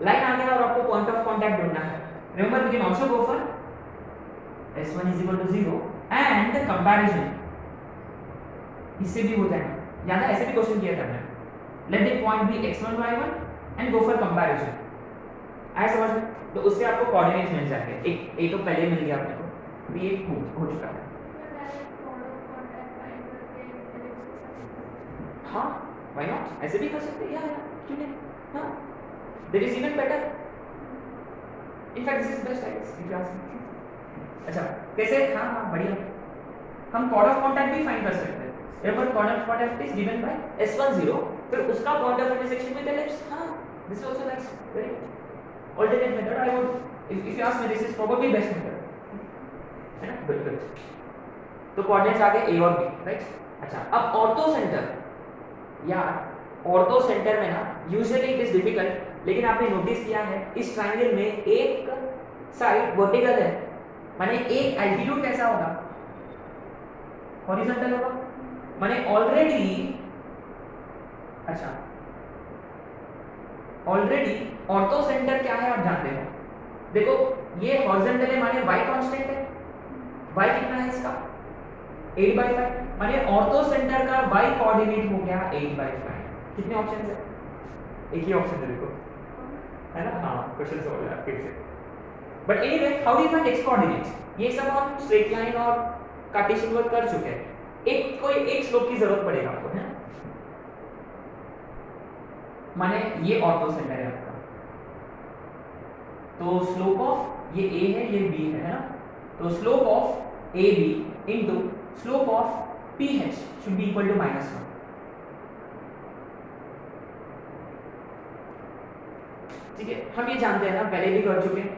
लाइन आ गया और आपको पॉइंट ऑफ कांटेक्ट ढूंढना है। Remember we can also go for s1 is equal to 0 and comparison, इससे भी हो जाएगा। याद है ऐसे भी क्वेश्चन किया था मैंने, let the point be x1 y1 and go for comparison. आया समझ में? तो उससे आपको कोऑर्डिनेट्स मिल जाएंगे। एक ए तो पहले मिल गया अपने को, अभी एक हो चुका है। हाँ व्हाई नॉट, ऐसे भी कर सकते हैं यार, क्यों नहीं? हाँ that is even better, in fact this is best I guess if you ask me. अच्छा कैसे? हाँ हाँ बढ़िया, हम कॉर्ड ऑफ कांटेक्ट भी फाइंड कर सकते हैं। Remember chord of contact is given by s1 0 फिर उसका point of intersection with ellipse. हाँ this is also nice, very alternate method I would if you ask me this is probably best method, है ना? बिल्कुल। तो coordinates आ गए a और b, right? अच्छा अब ऑर्थो सेंटर, यार ऑर्थो सेंटर में ना यूजुअली इट इज डिफिकल्ट, लेकिन आपने नोटिस किया है इस ट्रायंगल में एक साइड वर्टिकल है, माने एक एल्टीट्यूड कैसा होगा? हॉरिजॉन्टल होगा, माने ऑलरेडी अच्छा ऑलरेडी ऑर्थो सेंटर क्या है आप जानते हो। देखो ये हॉरिजॉन्टल है माने y कांस्टेंट है, y कितना है इसका 8/5, माने ऑर्थो सेंटर का y कोऑर्डिनेट हो गया 8/5। कितने ऑप्शंस है? एक ही ऑप्शन है देखो, है ना? हाँ क्वेश्चन सॉल्व है फिर से। But anyway how do you find x coordinates? ये सब हम स्ट्रेट लाइन और कार्टेशियन वर्क कर चुके हैं, एक स्लोप की जरूरत पड़ेगा आपको, है ना? माने ये ऑर्थो सेंटर है आपका, तो स्लोप ऑफ ये a है ये b है ना? तो slope of ab into slope of ph should be equal to -1। ठीक है, हम ये जानते हैं ना, पहले भी कर चुके हैं,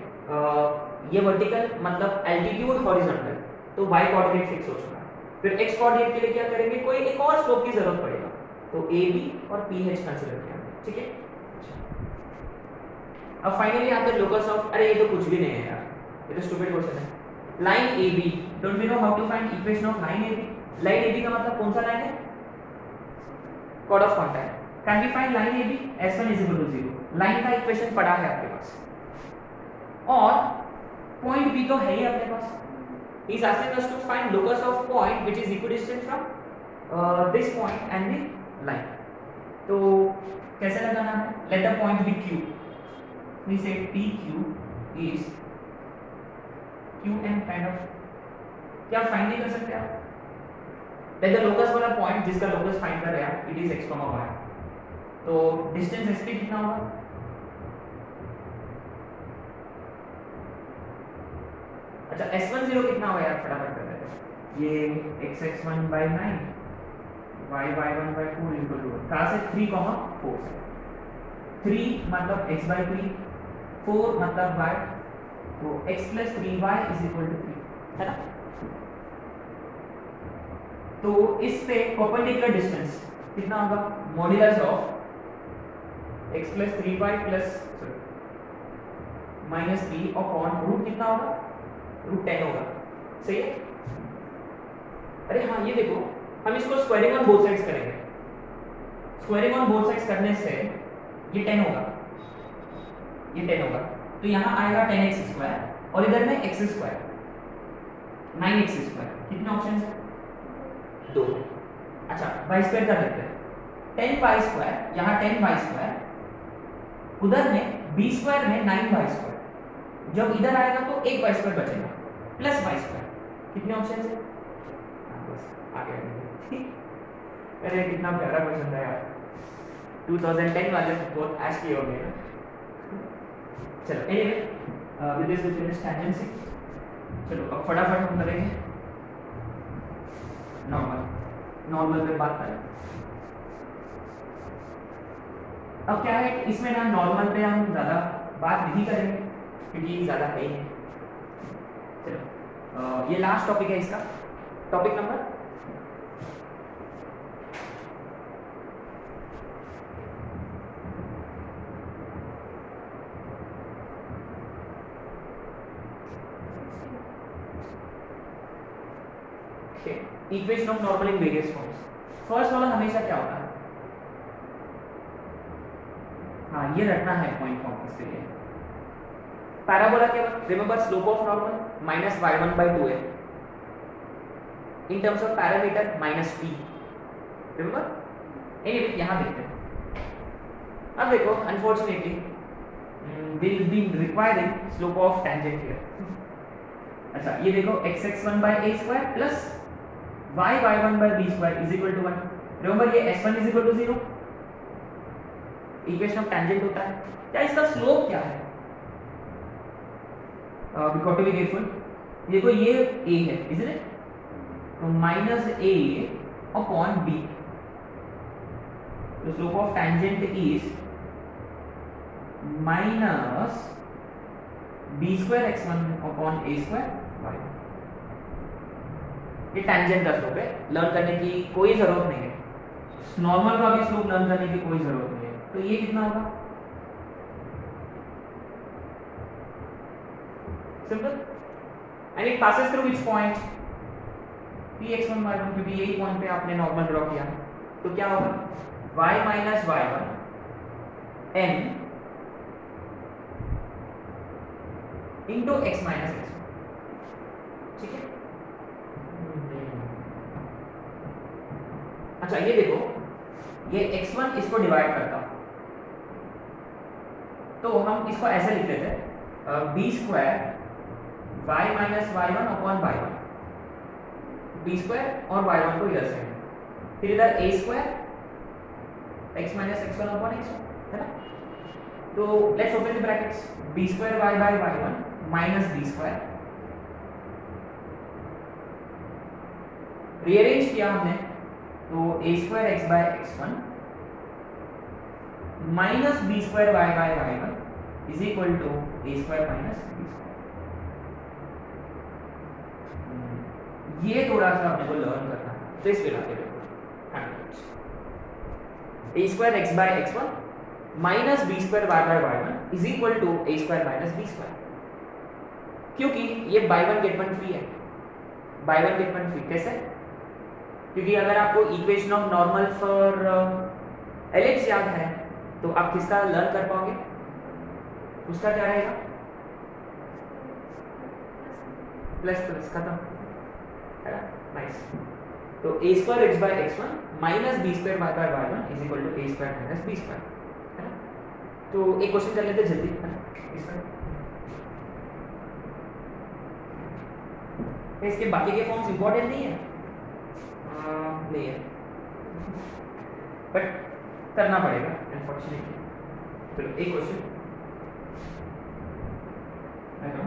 ये वर्टिकल मतलब एल्टीट्यूड हॉरिजॉन्टल, तो y कोऑर्डिनेट फिक्स हो चुका है। फिर x कोऑर्डिनेट के लिए क्या करेंगे? कोई एक और स्लोप की जरूरत पड़ेगा, तो ab और ph कंसीडर किया। ठीक है, अब फाइनली आते हैं लोकस ऑफ, अरे ये तो कुछ भी नहीं है यार, ये तो स्टूपिड क्वेश्चन है। Line AB, don't we know how to find equation of line AB? Line AB का मतलब कौन सा लाइन है? Chord of contact. Can we find line AB? S1 is equal to 0, line का इक्वेशन पड़ा है आपके पास, और पॉइंट B तो है ही आपके पास। He is asking us to find locus of point which is equidistant from this point and the line. तो कैसे लगाना है? Let the point be Q. We say PQ is QM kind of. क्या फाइंड नहीं कर सकते आप? Let the locus वाला पॉइंट जिसका लोकस फाइंड कर रहे हैं इट इज x, y. तो डिस्टेंस SP कितना होगा? अच्छा S10 कितना होगा यार, फटाफट कर देते हैं. ये x(x1/9) y(y1/4) into 2. कहाँ से? 3, 4 से. 3 मतलब x/3, 4 मतलब y, तो x + 3y = 3, है ना? तो इस पे परपेंडिकुलर डिस्टेंस कितना होगा? Modulus of x + 3y -3 upon root कितना होगा? रूट 10 होगा. सही है? अरे हाँ, ये देखो, हम इसको स्क्वायरिंग ऑन बोथ साइड्स करेंगे. स्क्वायरिंग ऑन बोथ साइड्स करने से ये 10 होगा, ये 10 होगा. तो यहाँ आएगा 10x² और इधर में x², 9x². कितने ऑप्शन है? 2. अच्छा y² कर देते हैं. 10y², यहाँ 10y², उधर में b² में 9y². जब इधर आएगा तो एक y² बचेगा प्लस y². कितने ऑप्शन है? बस आ गया. अरे कितना प्यारा क्वेश्चन था यार. 2010 वाले बहुत ऐश किए हो गए. चलो anyway with this we finish tangency. चलो अब फटाफट हम करेंगे नॉर्मल पे बात करें. अब क्या है, इसमें ना नॉर्मल पे हम ज़्यादा बात नहीं करेंगे क्योंकि ज़्यादा है ही नहीं. चलो ये लास्ट टॉपिक है इसका. Topic number equation of normal in various forms. First वाला हमेशा क्या होता है? हाँ, ये रखना है पॉइंट फॉर्म इसके लिए. पैराबोला के बाद remember slope of normal -y1/2 है in terms of parameter -p. Remember? Anyway यहाँ देखते हैं. अब देखो unfortunately will be requiring slope of tangent here. अच्छा ये देखो x(x1/a² प्लस y(y1/b² = 1. रिमेंबर ये s1 = 0. इक्वेशन ऑफ टेंजेंट होता है. क्या इसका स्लोप क्या है? We got to be careful. देखो ये a है, इजंट इट? तो -a अपॉन b. तो slope of tangent is -b² x1 upon a² y. ये टेंजेंट का स्लोप है. लर्न करने की कोई जरूरत नहीं है. नॉर्मल का भी स्लोप लर्न करने की कोई जरूरत नहीं है. तो ये कितना होगा? Simple. And it passes through which point? px1 y1, क्योंकि यही पॉइंट पे आपने नॉर्मल ड्रॉ किया. तो क्या होगा? y - y1 n into x - x1. ठीक है. अच्छा ये देखो, ये x1 इसको डिवाइड करता, तो हम इसको ऐसे लिख देते हैं b² y - y1 upon y1. b² और y1 को इधर से, फिर इधर a² x - x1 upon x1, है ना? तो let's open the brackets. b² y/y1 minus b². Rearrange किया हमने तो a² x/x1 minus b² y/y1 is equal to a² minus b². ये थोड़ा सा अपने को लर्न करना है. तो इस पे लाते हैं a² x/x1 minus b² y/y1 is equal to a² minus b². क्योंकि ये buy one get one free है. Buy one get one free कैसे? क्योंकि अगर आपको equation of normal for ellipse याद है तो आप किसका लर्न कर पाओगे? उसका क्या रहेगा? प्लस प्लस खत्म, है ना? नाइस. तो a² x/x1 minus b² y/y1 is equal to a² minus b². तो एक क्वेश्चन कर लेते जल्दी है ना इसका। इसके बाकी के फॉर्म्स इंपॉर्टेंट नहीं है, नहीं है, बट करना पड़ेगा अनफॉर्चुनेटली। चलो एक क्वेश्चन है ना,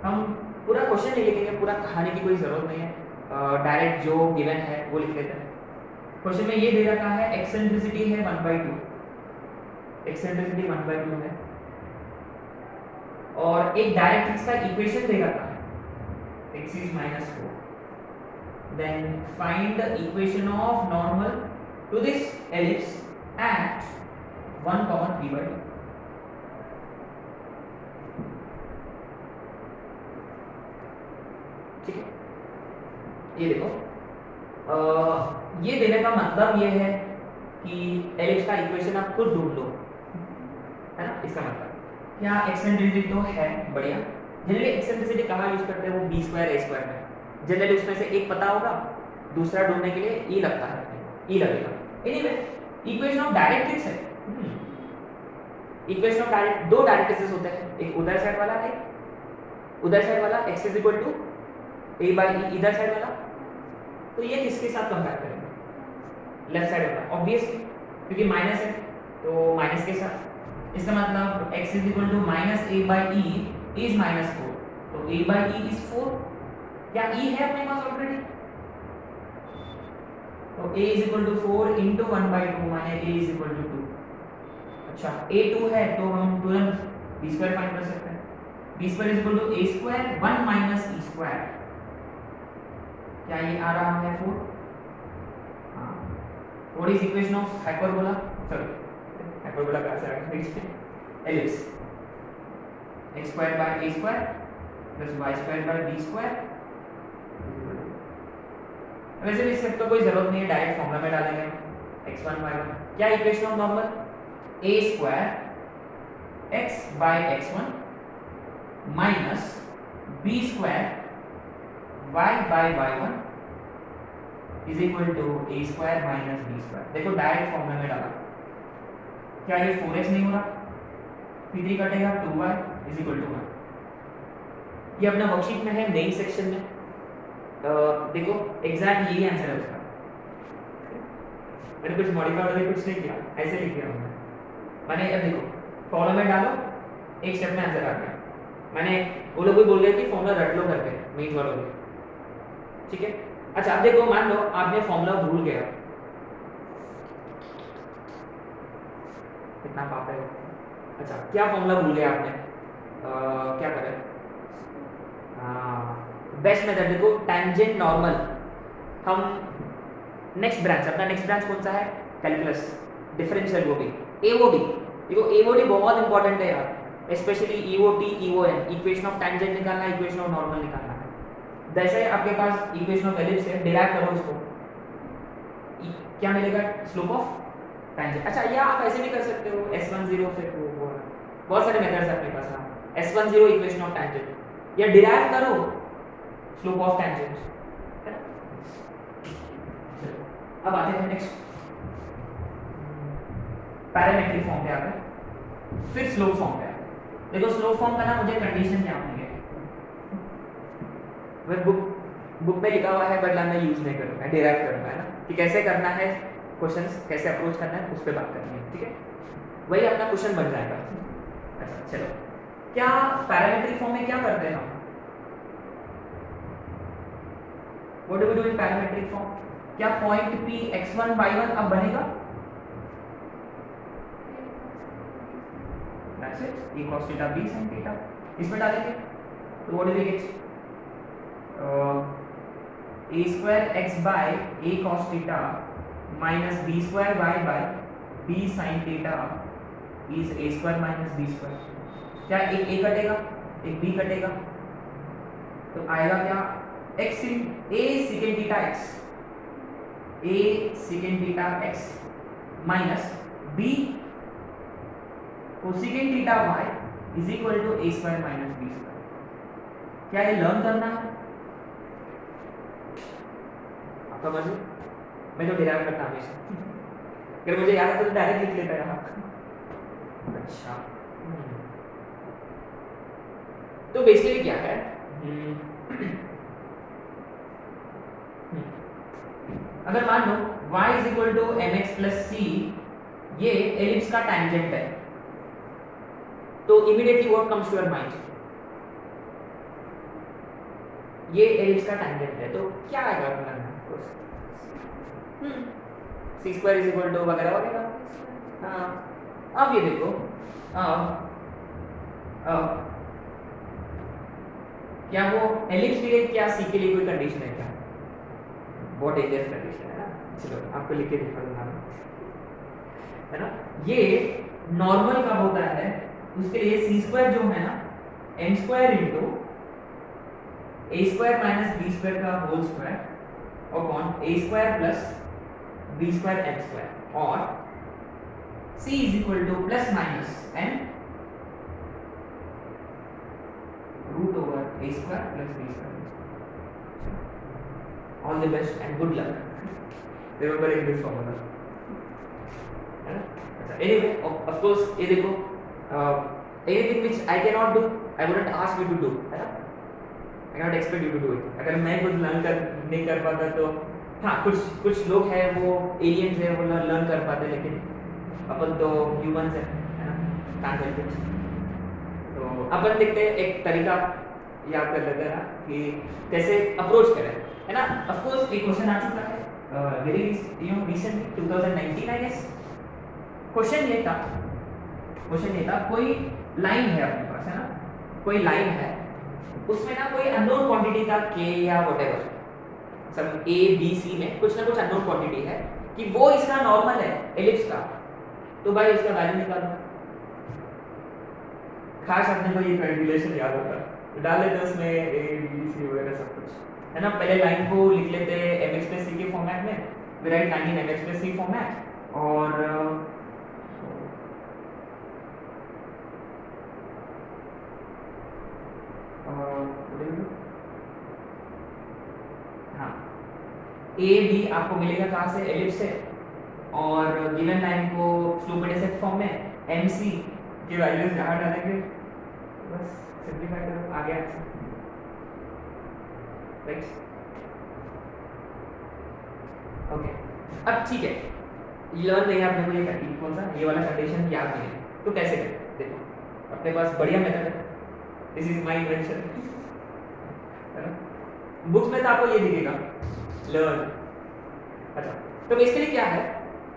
हम पूरा क्वेश्चन नहीं लिखेंगे, पूरा कहानी की कोई जरूरत नहीं है, डायरेक्ट जो गिवन है वो लिख लेते हैं। क्वेश्चन में ये दे रखा है एक्सेंट्रिसिटी है 1/2, एक्सेंट्रिसिटी 1/2 है, और एक डायरेक्ट्रिक्स का इक्वेशन दे रखा है x is -4, then find the equation of normal to this ellipse at 1,3/2। ठीक है, ये देखो, ये देने का मतलब ये है कि एलिप्स का इक्वेशन आप खुद ढूंढ लो, है ना। इसका मतलब क्या, एक्सेंट्रिसिटी तो है बढ़िया, जनरली एक्सेंट्रिसिटी कहाँ यूज करते हैं, वो b स्क्वायर a स्क्वायर में, जनरली उसमें से एक पता होगा, दूसरा ढूंढने के लिए e लगता है, e लगेगा। एनीवे इक्वेशन ऑफ डायरेक्ट्रिक्स है, इक्वेशन ऑफ डायरेक्ट, दो डायरेक्ट्रिक्स होते हैं, एक उधर साइड वाला, एक उधर साइड वाला, x is equal to a/e इधर साइड वाला, तो ये किसके साथ कंपेयर करेंगे, लेफ्ट साइड वाला ऑब्वियसली, क्योंकि माइनस है तो माइनस के साथ। इसका मतलब x is equal to -a/e is -4, तो a/e इज 4, क्या e है अपने पास ऑलरेडी, तो a is equal to 4 into 1/2 माने a इज इक्वल टू 2। अच्छा a 2 है तो हम तुरंत b स्क्वायर फाइंड कर सकते हैं, b square is equal to a square 1 minus e square, क्या ये आ रहा है 4। हाँ, what is equation of hyperbola, sorry hyperbola का आंसर आएगा next ellipse, x square by a square plus y square by b square. वैसे भी इस सब तो कोई जरूरत नहीं है, डायरेक्ट फॉर्मूला में डालेंगे x1 y1। क्या equation of normal, a square x by x1 minus b square y by y1 is equal to a square minus b square. देखो डायरेक्ट फॉर्मूला में डाला, क्या ये 4x नहीं हो रहा, p3 कटेगा 2y इज इक्वल टू 1। ये अपना वर्कशीट में है मेन सेक्शन में, देखो एग्जैक्ट यही आंसर है उसका, मैंने कुछ मॉडिफाई करके कुछ नहीं किया, ऐसे लिख दिया मैंने। अब देखो फॉर्मूला में डालो, एक स्टेप में आंसर आ गया। मैंने वो लोग भी बोल रहे कि फॉर्मूला रट लो करके, मेन वालों ने, ठीक है। अच्छा अब देखो, मान लो आपने फॉर्मूला भूल गया, कितना पाप है। अच्छा क्या फॉर्मूला भूल गया आपने, क्या करें, बेस्ट मेथड देखो टेंजेंट नॉर्मल। हम नेक्स्ट ब्रांच, अपना नेक्स्ट ब्रांच कौन सा है, कैलकुलस, डिफरेंशियल वो भी एओडी। देखो एओडी बहुत इंपॉर्टेंट है यार, specially EOT EON, equation of tangent निकालना है, इक्वेशन ऑफ नॉर्मल निकालना है। जैसे आपके पास इक्वेशन ऑफ एलिप्स है, डिराइव करो उसको, क्या मिलेगा, स्लोप ऑफ टेंजेंट। अच्छा या आप ऐसे भी कर सकते हो, s10 फिर वो बहुत सारे मेथड्स है अपने पास। हाँ s10 इक्वेशन ऑफ टेंजेंट, या डिराइव करो स्लोप ऑफ टेंजेंट, है ना। अब आते हैं नेक्स्ट पैरामेट्रिक फॉर्म पे आते हैं, फिर स्लोप फॉर्म पे आते हैं। देखो स्लोप फॉर्म का ना मुझे कंडीशन क्या होनी है, मैं बुक में लिखा हुआ है बट मैं यूज नहीं करूँगा, डिराइव करूँगा, है ना, कि कैसे करना है क्वेश्चंस, कैसे अप्रोच करना है, उस पर बात करनी है, ठीक है। वही अपना क्वेश्चन बन जाएगा। अच्छा चलो, क्या पैरामेट्रिक फॉर्म में क्या करते हैं हम, what do we do in parametric form, क्या पॉइंट P x1 y1 अब बनेगा, that's it, a cos theta b sin theta, इसमें डालेंगे तो what do we get, a square x by a cos theta minus b square y by b sin theta is a square minus b square. क्या एक a कटेगा, एक b कटेगा, तो आएगा क्या, x in a secant theta x, a secant theta x minus b cosecant theta y is equal to a square minus b square. क्या ये लर्न करना है आपका मर्जी, मैं तो डिराइव करता हमेशा। अगर मुझे याद आता तो डायरेक्ट लिख लेता यहाँ। अच्छा तो बेसिकली क्या है, अगर मान लो y is equal to m x plus c, ये एलिप्स का टैंजेंट है, तो immediately what comes to your mind, ये एलिप्स का टैंजेंट है तो क्या आएगा अपना c square is equal to वगैरह वगैरह। हाँ अब ये देखो, क्या वो एलिप्स के लिए क्या सी के लिए कोई कंडीशन है क्या? बहुत डेंजरस कंडीशन है ना, चलो आपको लिख के दिखा दूंगा, है ना। ये नॉर्मल का होता है, उसके लिए सी स्क्वायर जो है ना m square into a square minus b square का whole square upon a square plus b square m square, और c is equal to plus minus m root over a square plus b square. All the best and good luck, remember in this formula, है ना। अच्छा anyway of course ये देखो, anything which I can not do I wouldn't ask you to do, है ना, आई can not expect you to do it. अगर मैं कुछ लर्न कर नहीं कर पाता तो हाँ, कुछ लोग हैं वो एलियंस है, वो लर्न कर पाते, लेकिन अपन तो ह्यूमंस है ना, कांट हेल्प इट। तो अपन देखते हैं एक तरीका याद कर लेते हैं ना कि कैसे अप्रोच करें, है ना। ऑफ कोर्स एक क्वेश्चन आ चुका है very recently 2019 I guess. Question ये था कोई लाइन है अपने पास, है ना, कोई लाइन है, उसमें ना कोई अननोन क्वांटिटी था k या व्हाटएवर, सब a b c में कुछ ना कुछ अननोन क्वांटिटी है कि वो इसका नॉर्मल है एलिप्स का, तो भाई इसका वैल्यू निकालो। खास अपने को ये कैलकुलेशन याद होता है, डाल लेते हैं उसमें a b c वगैरह सब कुछ, है ना। पहले लाइन को लिख लेते हैं mx प्लस c के फॉर्मेट में, we write line in mx plus c format, और हाँ ए बी आपको मिलेगा कहाँ से, एलिप्स से, और गिवन लाइन को स्लोप इंटरसेप्ट फॉर्म में एम सी की वैल्यूज यहाँ डालेंगे, बस सिंपलीफाई करो, आ गया आंसर, राइट। ओके अब ठीक है, लर्न नहीं आपने को ये कंडीशन, कौन सा ये वाला कंडीशन याद नहीं है, तो कैसे करें, देखो अपने पास बढ़िया मेथड है, दिस इज माय इन्वेंशन, है ना। बुक्स में तो आपको ये दिखेगा लर्न। अच्छा तो बेसिकली क्या है,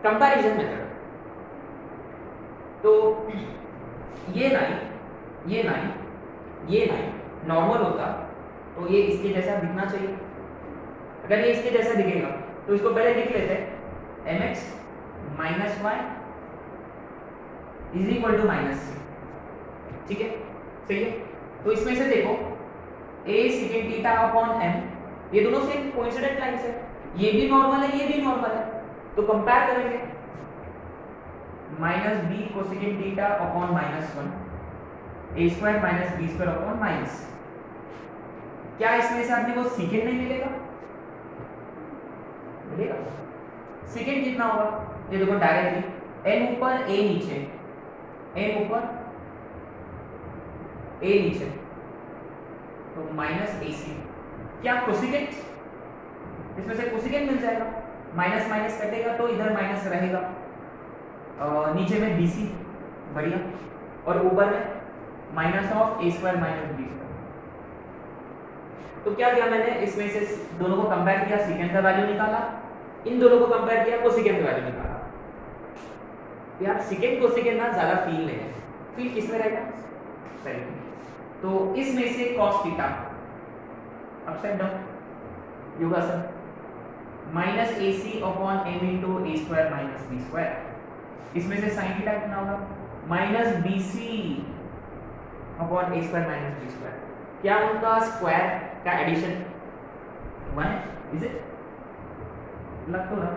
कंपैरिजन मेथड। तो ये लाइन नॉर्मल होता तो ये इसके जैसा दिखना चाहिए, अगर ये इसके जैसा दिखेगा तो इसको पहले लिख लेते हैं mx minus y is equal to minus c, ठीक है, सही है। तो इसमें से देखो a second theta upon m, ये दोनों सेम कोइंसिडेंट लाइंस है, ये भी नॉर्मल है, ये भी नॉर्मल है, तो कंपेयर करेंगे minus b cosecant theta upon minus one, a square minus b square upon minus, क्या इसमें से अपने को सेकंड नहीं मिलेगा, मिलेगा। सेकंड कितना होगा, ये देखो डायरेक्टली m ऊपर a नीचे, m ऊपर a नीचे, तो माइनस ए सी, क्या कोसेकेंट, इसमें से कोसेकेंट मिल जाएगा, माइनस माइनस कटेगा तो इधर माइनस रहेगा, नीचे में बी सी, बढ़िया, और ऊपर में minus of a square minus b square. तो क्या किया मैंने, इसमें से दोनों को कंपेयर किया, सेकंड का वैल्यू निकाला, इन दोनों को कंपेयर किया, कोसेकेंट का वैल्यू निकाला। यार सेकंड कोसेकेंट ना ज्यादा फील नहीं है, फील किस में रहेगा, सही। तो इसमें से cos थीटा अपसाइड डाउन योगासन minus A C upon M into a square minus b square, इसमें से साइन थीटा कितना होगा, minus B C upon a square minus b square, क्या उनका स्क्वायर का एडिशन 1 इज इट, लग तो रहा,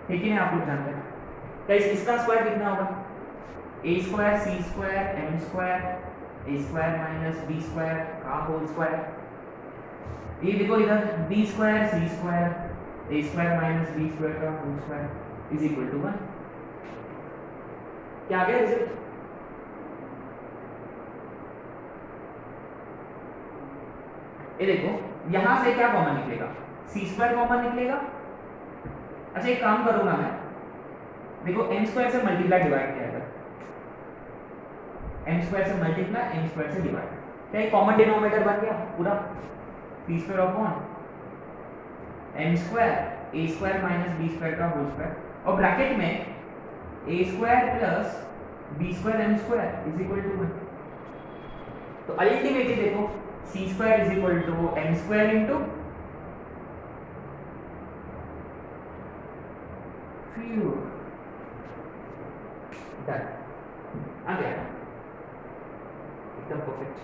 ठीक है, आप लोग जानते हैं। क्या इसका स्क्वायर कितना होगा, a square c square m square a square minus b square का होल स्क्वायर, ये देखो इधर b square c square a square minus b square का whole square, is equal to 1। क्या आ गया रिजल्ट? ये देखो यहां से क्या कॉमन निकलेगा, सी स्क्वायर कॉमन निकलेगा। अच्छा एक काम करूंगा मैं, देखो m स्क्वायर से मल्टीप्लाई डिवाइड किया जाएगा, m स्क्वायर से मल्टीप्लाई m स्क्वायर से डिवाइड, क्या एक कॉमन डिनोमिनेटर बन गया पूरा, c square upon m square a square minus b square का होल स्क्वायर, और ब्रैकेट में a square plus b square m square is equal to 1। तो अल्टीमेटली देखो c square is equal to m square into done, आ गया एकदम perfect.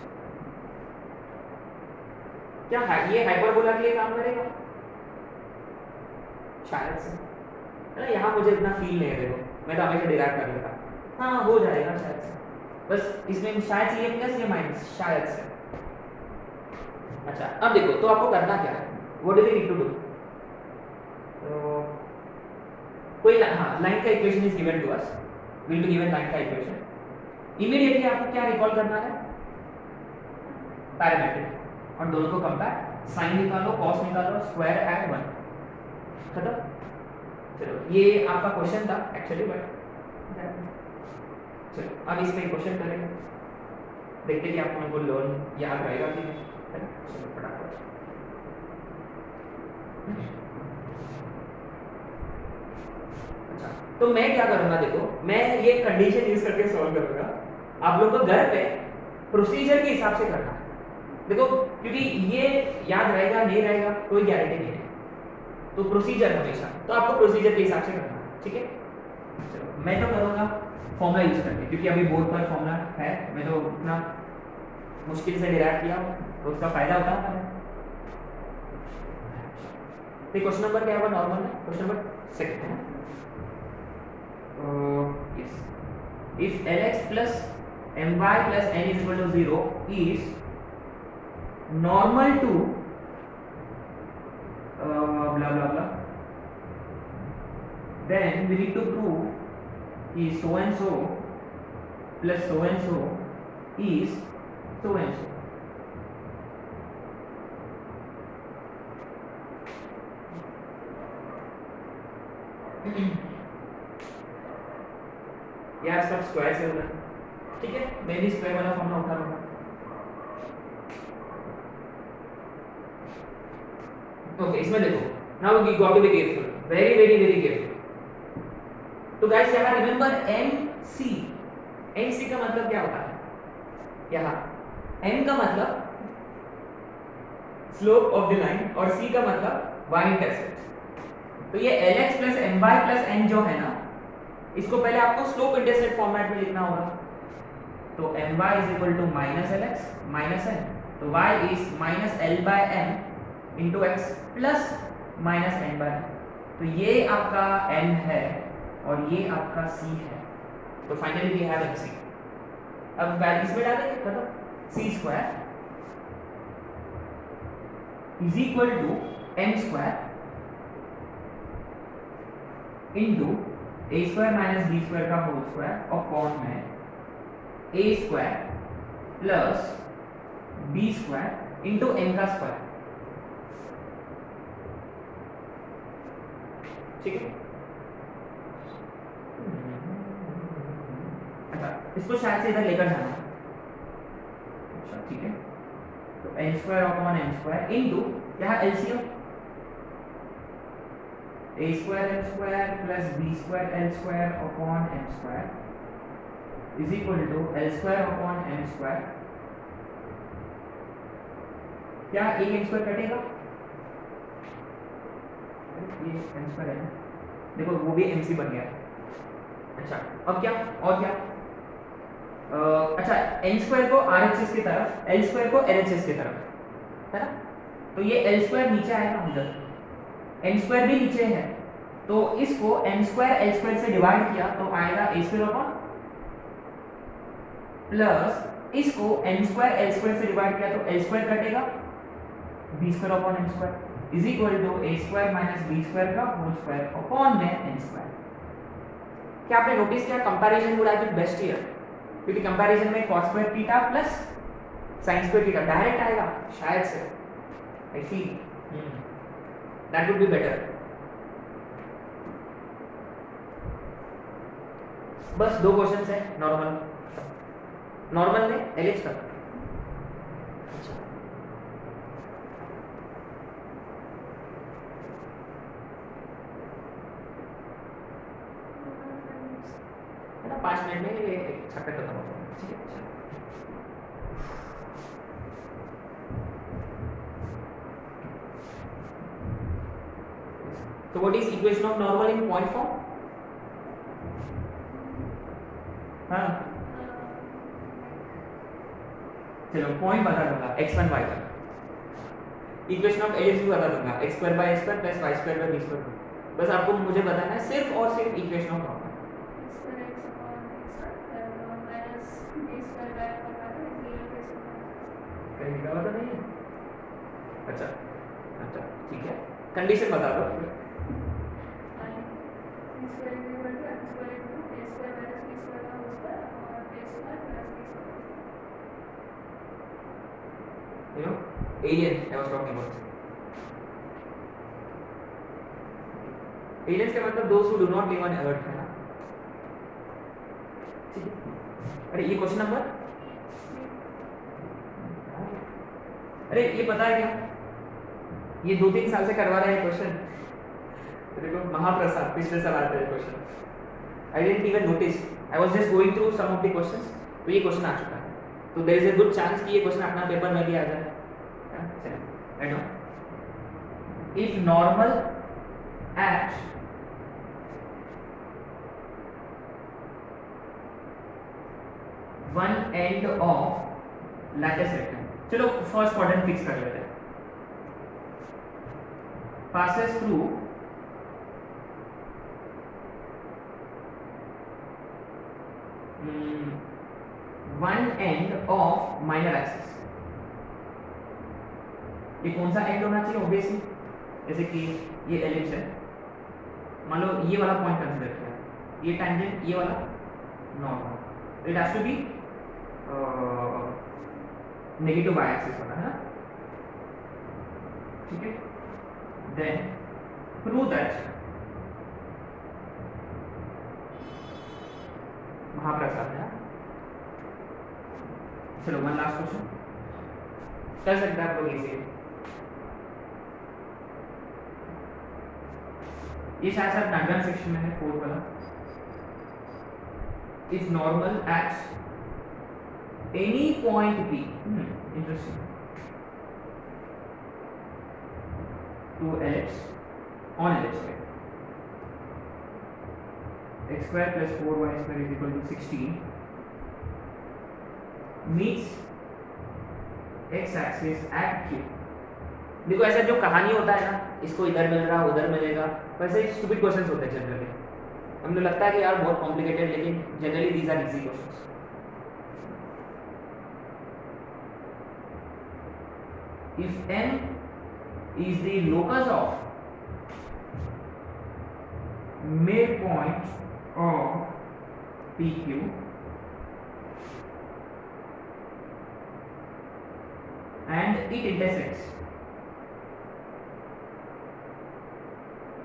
क्या ये हाइपरबोला के लिए काम करेगा? शायद से, है ना, यहाँ मुझे इतना फील नहीं है, देखो मैं तो हमेशा डिराइव कर लेता, हाँ हो जाएगा शायद से, बस इसमें शायद से ये प्लस ये माइनस शायद से। अच्छा अब देखो तो आपको करना क्या है, what do we need to do? तो कोई हाँ लाइन का equation is given to us, will be given line का इक्वेशन, इमीडिएटली आपको क्या रिकॉल करना है? पैरामीट्रिक, और दोनों को कंपेयर, साइन निकालो कॉस निकालो, स्क्वायर ऐड 1, खत्म। चलो ये आपका क्वेश्चन था एक्चुअली, बट चलो अब इस पे क्वेश्चन करेंगे, देखते कि आपको उनको लर्न याद रहेगा कि नहीं, है ना। चलो फटाफट, अच्छा तो मैं क्या करूंगा, देखो मैं ये कंडीशन यूज करके सॉल्व करूंगा, आप लोग को घर पे प्रोसीजर के हिसाब से करना है, देखो क्योंकि ये याद रहेगा नहीं रहेगा कोई गारंटी नहीं है, तो प्रोसीजर हमेशा, तो आपको प्रोसीजर के हिसाब से करना है, ठीक है। चलो मैं तो करूंगा फॉर्मूला यूज करके, क्योंकि अभी बोर्ड पर फॉर्मूला है, मैं तो इतना मुश्किल से डिराइव किया तो उसका फायदा उठाऊंगा मैं। तो क्वेश्चन नंबर क्या होगा नॉर्मल में, क्वेश्चन नंबर सेकंड है, yes, if lx plus my plus n is equal to 0 is normal to blah blah blah, then we need to prove is so and so plus so and so is so and so। यार सब square से होगा, ठीक है, मैं भी square वाला formula उठा लूंगा। ओके इसमें देखो, now we got to be careful, very very very careful. तो गाइस यहाँ रिमेंबर MC, MC का मतलब क्या होता है, यहाँ M का मतलब स्लोप ऑफ द लाइन और C का मतलब y इंटरसेप्ट। तो ये Lx plus My plus n जो है ना, इसको पहले आपको स्लोप इंटरसेप्ट फॉर्मेट में लिखना होगा, तो My is equal to minus Lx minus n, तो y is minus L by m into x plus minus n by, तो ये आपका n है और ये आपका c है, तो फाइनली वी हैव MC। अब वैल्यूज में डालेंगे, खत्म, c square is equal to m square into a square minus b square का होल स्क्वायर और कॉन में a square plus b square into n का स्क्वायर, ठीक है। अच्छा इसको शायद से इधर लेकर जाना है, अच्छा ठीक है, तो n square upon m square into यहाँ LCM a square m square plus b square l square upon m square is equal to l square upon m square, क्या एक m स्क्वायर कटेगा, ये m स्क्वायर है, देखो वो भी MC बन गया। अच्छा अब क्या और क्या, अच्छा n स्क्वायर को RHS की तरफ, l स्क्वायर को LHS की तरफ, है ना, तो ये l स्क्वायर नीचे आएगा उधर, n स्क्वायर भी नीचे है, तो इसको n स्क्वायर l स्क्वायर से डिवाइड किया तो आएगा a स्क्वायर अपॉन, प्लस इसको n स्क्वायर l स्क्वायर से डिवाइड किया तो l स्क्वायर कटेगा, b square upon m square is equal to a square minus b square का होल स्क्वायर अपॉन में n स्क्वायर। क्या आपने नोटिस किया comparison would have been best here, क्योंकि कंपैरिजन में cos square theta plus sin square theta direct आएगा शायद से, I feel that would be better. बस 2 क्वेश्चंस है नॉर्मल में एलिप्स का। अच्छा है ना, 5 मिनट में ये छक्का खत्म हो जाएगा, ठीक है। अच्छा so what is equation of normal in point form? हाँ चलो पॉइंट बता दूंगा x1 y1, equation of ellipse भी बता दूंगा x square by a square plus y square by b square. बस आपको मुझे बताना है सिर्फ और सिर्फ इक्वेशन ऑफ नॉर्मल। कहीं लिखा हुआ तो नहीं है? अच्छा अच्छा ठीक है, कंडीशन बता दो। You know, alien I was talking about. Aliens का मतलब those who do not live on earth है ना, ठीक है। अरे ये क्वेश्चन नंबर, अरे ये पता है क्या, ये 2-3 साल से करवा रहे हैं क्वेश्चन। देखो महाप्रसाद पिछले साल आते हैं question, I didn't even notice, I was just going through some of the questions, तो ये क्वेश्चन आ चुका है, तो there is a good chance कि ये क्वेश्चन अपना पेपर में भी आ जाए। I know if normal at one end of lattice rectangle, चलो फर्स्ट क्वाड्रेंट फिक्स कर लेते हैं, passes through one end of minor axis। ये कौन सा एंड होना चाहिए ऑब्वियसली, जैसे कि ये एलिप्स है, मान लो ये वाला पॉइंट कंसीडर किया, ये टैंजेंट ये वाला normal, it has to be negative by axis वाला है ना, ठीक है। देन प्रूव दैट महाप्रसाद है। चलो वन लास्ट क्वेश्चन कर सकते हैं आप लोग इसे, ये शायद सर डायग्राम सेक्शन में है 4 वाला। Is normal at any point p, interesting, to ellipse on ellipse पे x square plus 4y square is equal to 16 meets x axis at q। देखो ऐसा जो कहानी होता है ना, इसको इधर मिल रहा उधर मिलेगा, वैसे ही स्टूपिड क्वेश्चंस होते हैं जनरली, हमें लगता है कि यार बहुत कॉम्प्लिकेटेड, लेकिन generally these are easy questions. If m is the locus of midpoint of PQ and it intersects,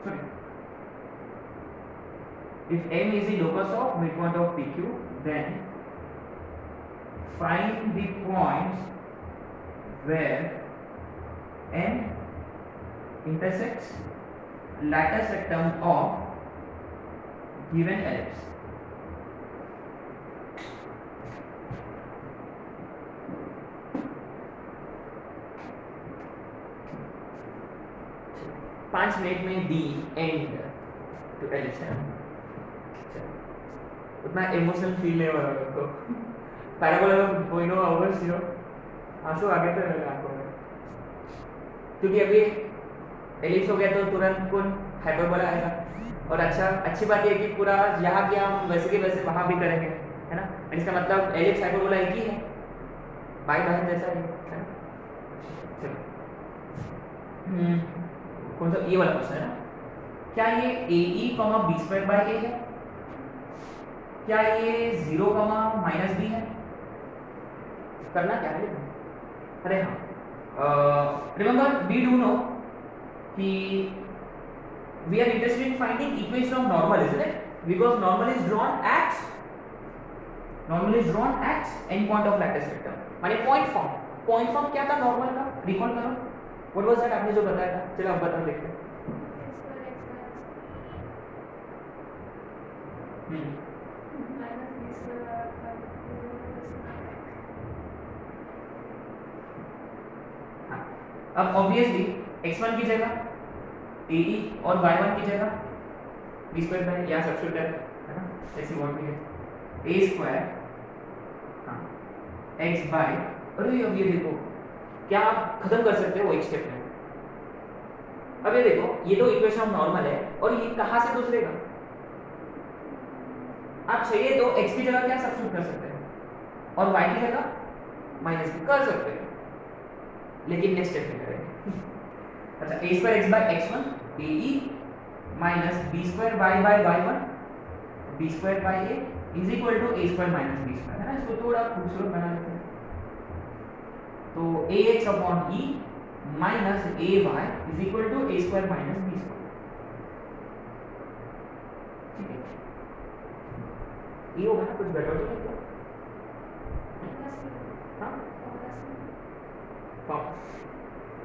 sorry, if M is the locus of midpoint of PQ, then find the points where M intersects lateral rectum of given ellipse। पांच minute में D and to ellipse है, उतना emotional feel नहीं हो रहा है उनको, parabola कोई नो आवर्स यू आंसू आ गए थे आंखों में, क्योंकि अभी एलिप्स हो गया तो तुरंत कौन हाइपरबोला आएगा, और अच्छी बात ये है कि पूरा यहाँ किया हम वैसे के वैसे वहाँ भी करेंगे, है ना, इसका मतलब एलिप्स हाइपरबोला एक ही है, भाई बहन जैसा ही है ना। चलो कौन सा ये वाला क्वेश्चन है ना, क्या ये AE, B² बाय A है? क्या ये 0, माइनस बी है? करना क्या है? अरे हाँ, रिमेंबर वी डू नो कि we are interested in finding equation of normal, isn't it? Because normal is drawn at end point of lattice vector, माने point form क्या था normal का? recall करो, what was that आपने जो बताया था? चलो अब बताओ देखते हैं। अब ऑब्वियसली x1 की जगह AE और y1 की जगह b स्क्वायर बाय या सब्स्टिट्यूट है ना, ऐसी व्हाट भी है a स्क्वायर x बाय, अरे अब ये देखो क्या आप खत्म कर सकते हो एक स्टेप में। अब ये देखो ये तो इक्वेशन ऑफ नॉर्मल है और ये कहां से गुजरेगा? आप चाहिए तो x की जगह क्या सब्स्टिट्यूट कर सकते हैं और y की जगह माइनस b कर सकते हैं, लेकिन नेक्स्ट स्टेप में करेंगे। अच्छा, a square x by x1 ae minus b square y by y1 b square by a is equal to a square minus b square, है ना। इसको थोड़ा खूबसूरत बना लेते हैं। तो ax upon e minus ay is equal to a square minus b square, ठीक है। ये होगा ना, कुछ गड़बड़ तो नहीं? हाँ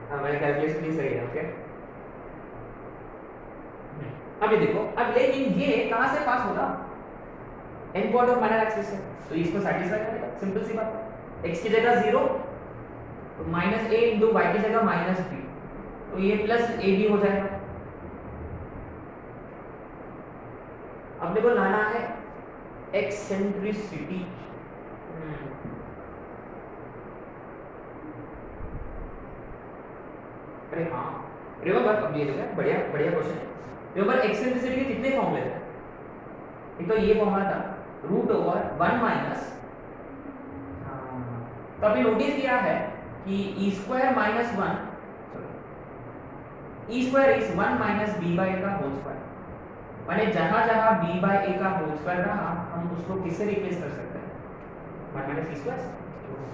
हाँ, मेरा कैलकुलेशन नहीं सही है, ओके। अब ये देखो, अब लेकिन ये कहां से पास होगा? And point of minor axis है, तो इसको सैटिस्फाई करेगा, सिंपल सी बात है। x की जगह 0 तो माइनस a इंटू y की जगह माइनस b, तो ये प्लस a b हो जाएगा। अब देखो लाना है एक्सेंट्रिसिटी, अरे हाँ रिमेंबर, अब ये देखो बढ़िया बढ़िया क्वेश्चन है। रिमेंबर एक्सेंट्रिसिटी के कितने फॉर्मूले थे? एक तो ये फॉर्मूला था रूट ओवर 1 माइनस, तो अभी नोटिस किया है कि e square minus 1, e square is 1 minus b by a का होल स्क्वायर, माने जहां जहां b बाय a का होल स्क्वायर रहा हम उसको किससे रिप्लेस कर सकते हैं? 1 माइनस b स्क्वायर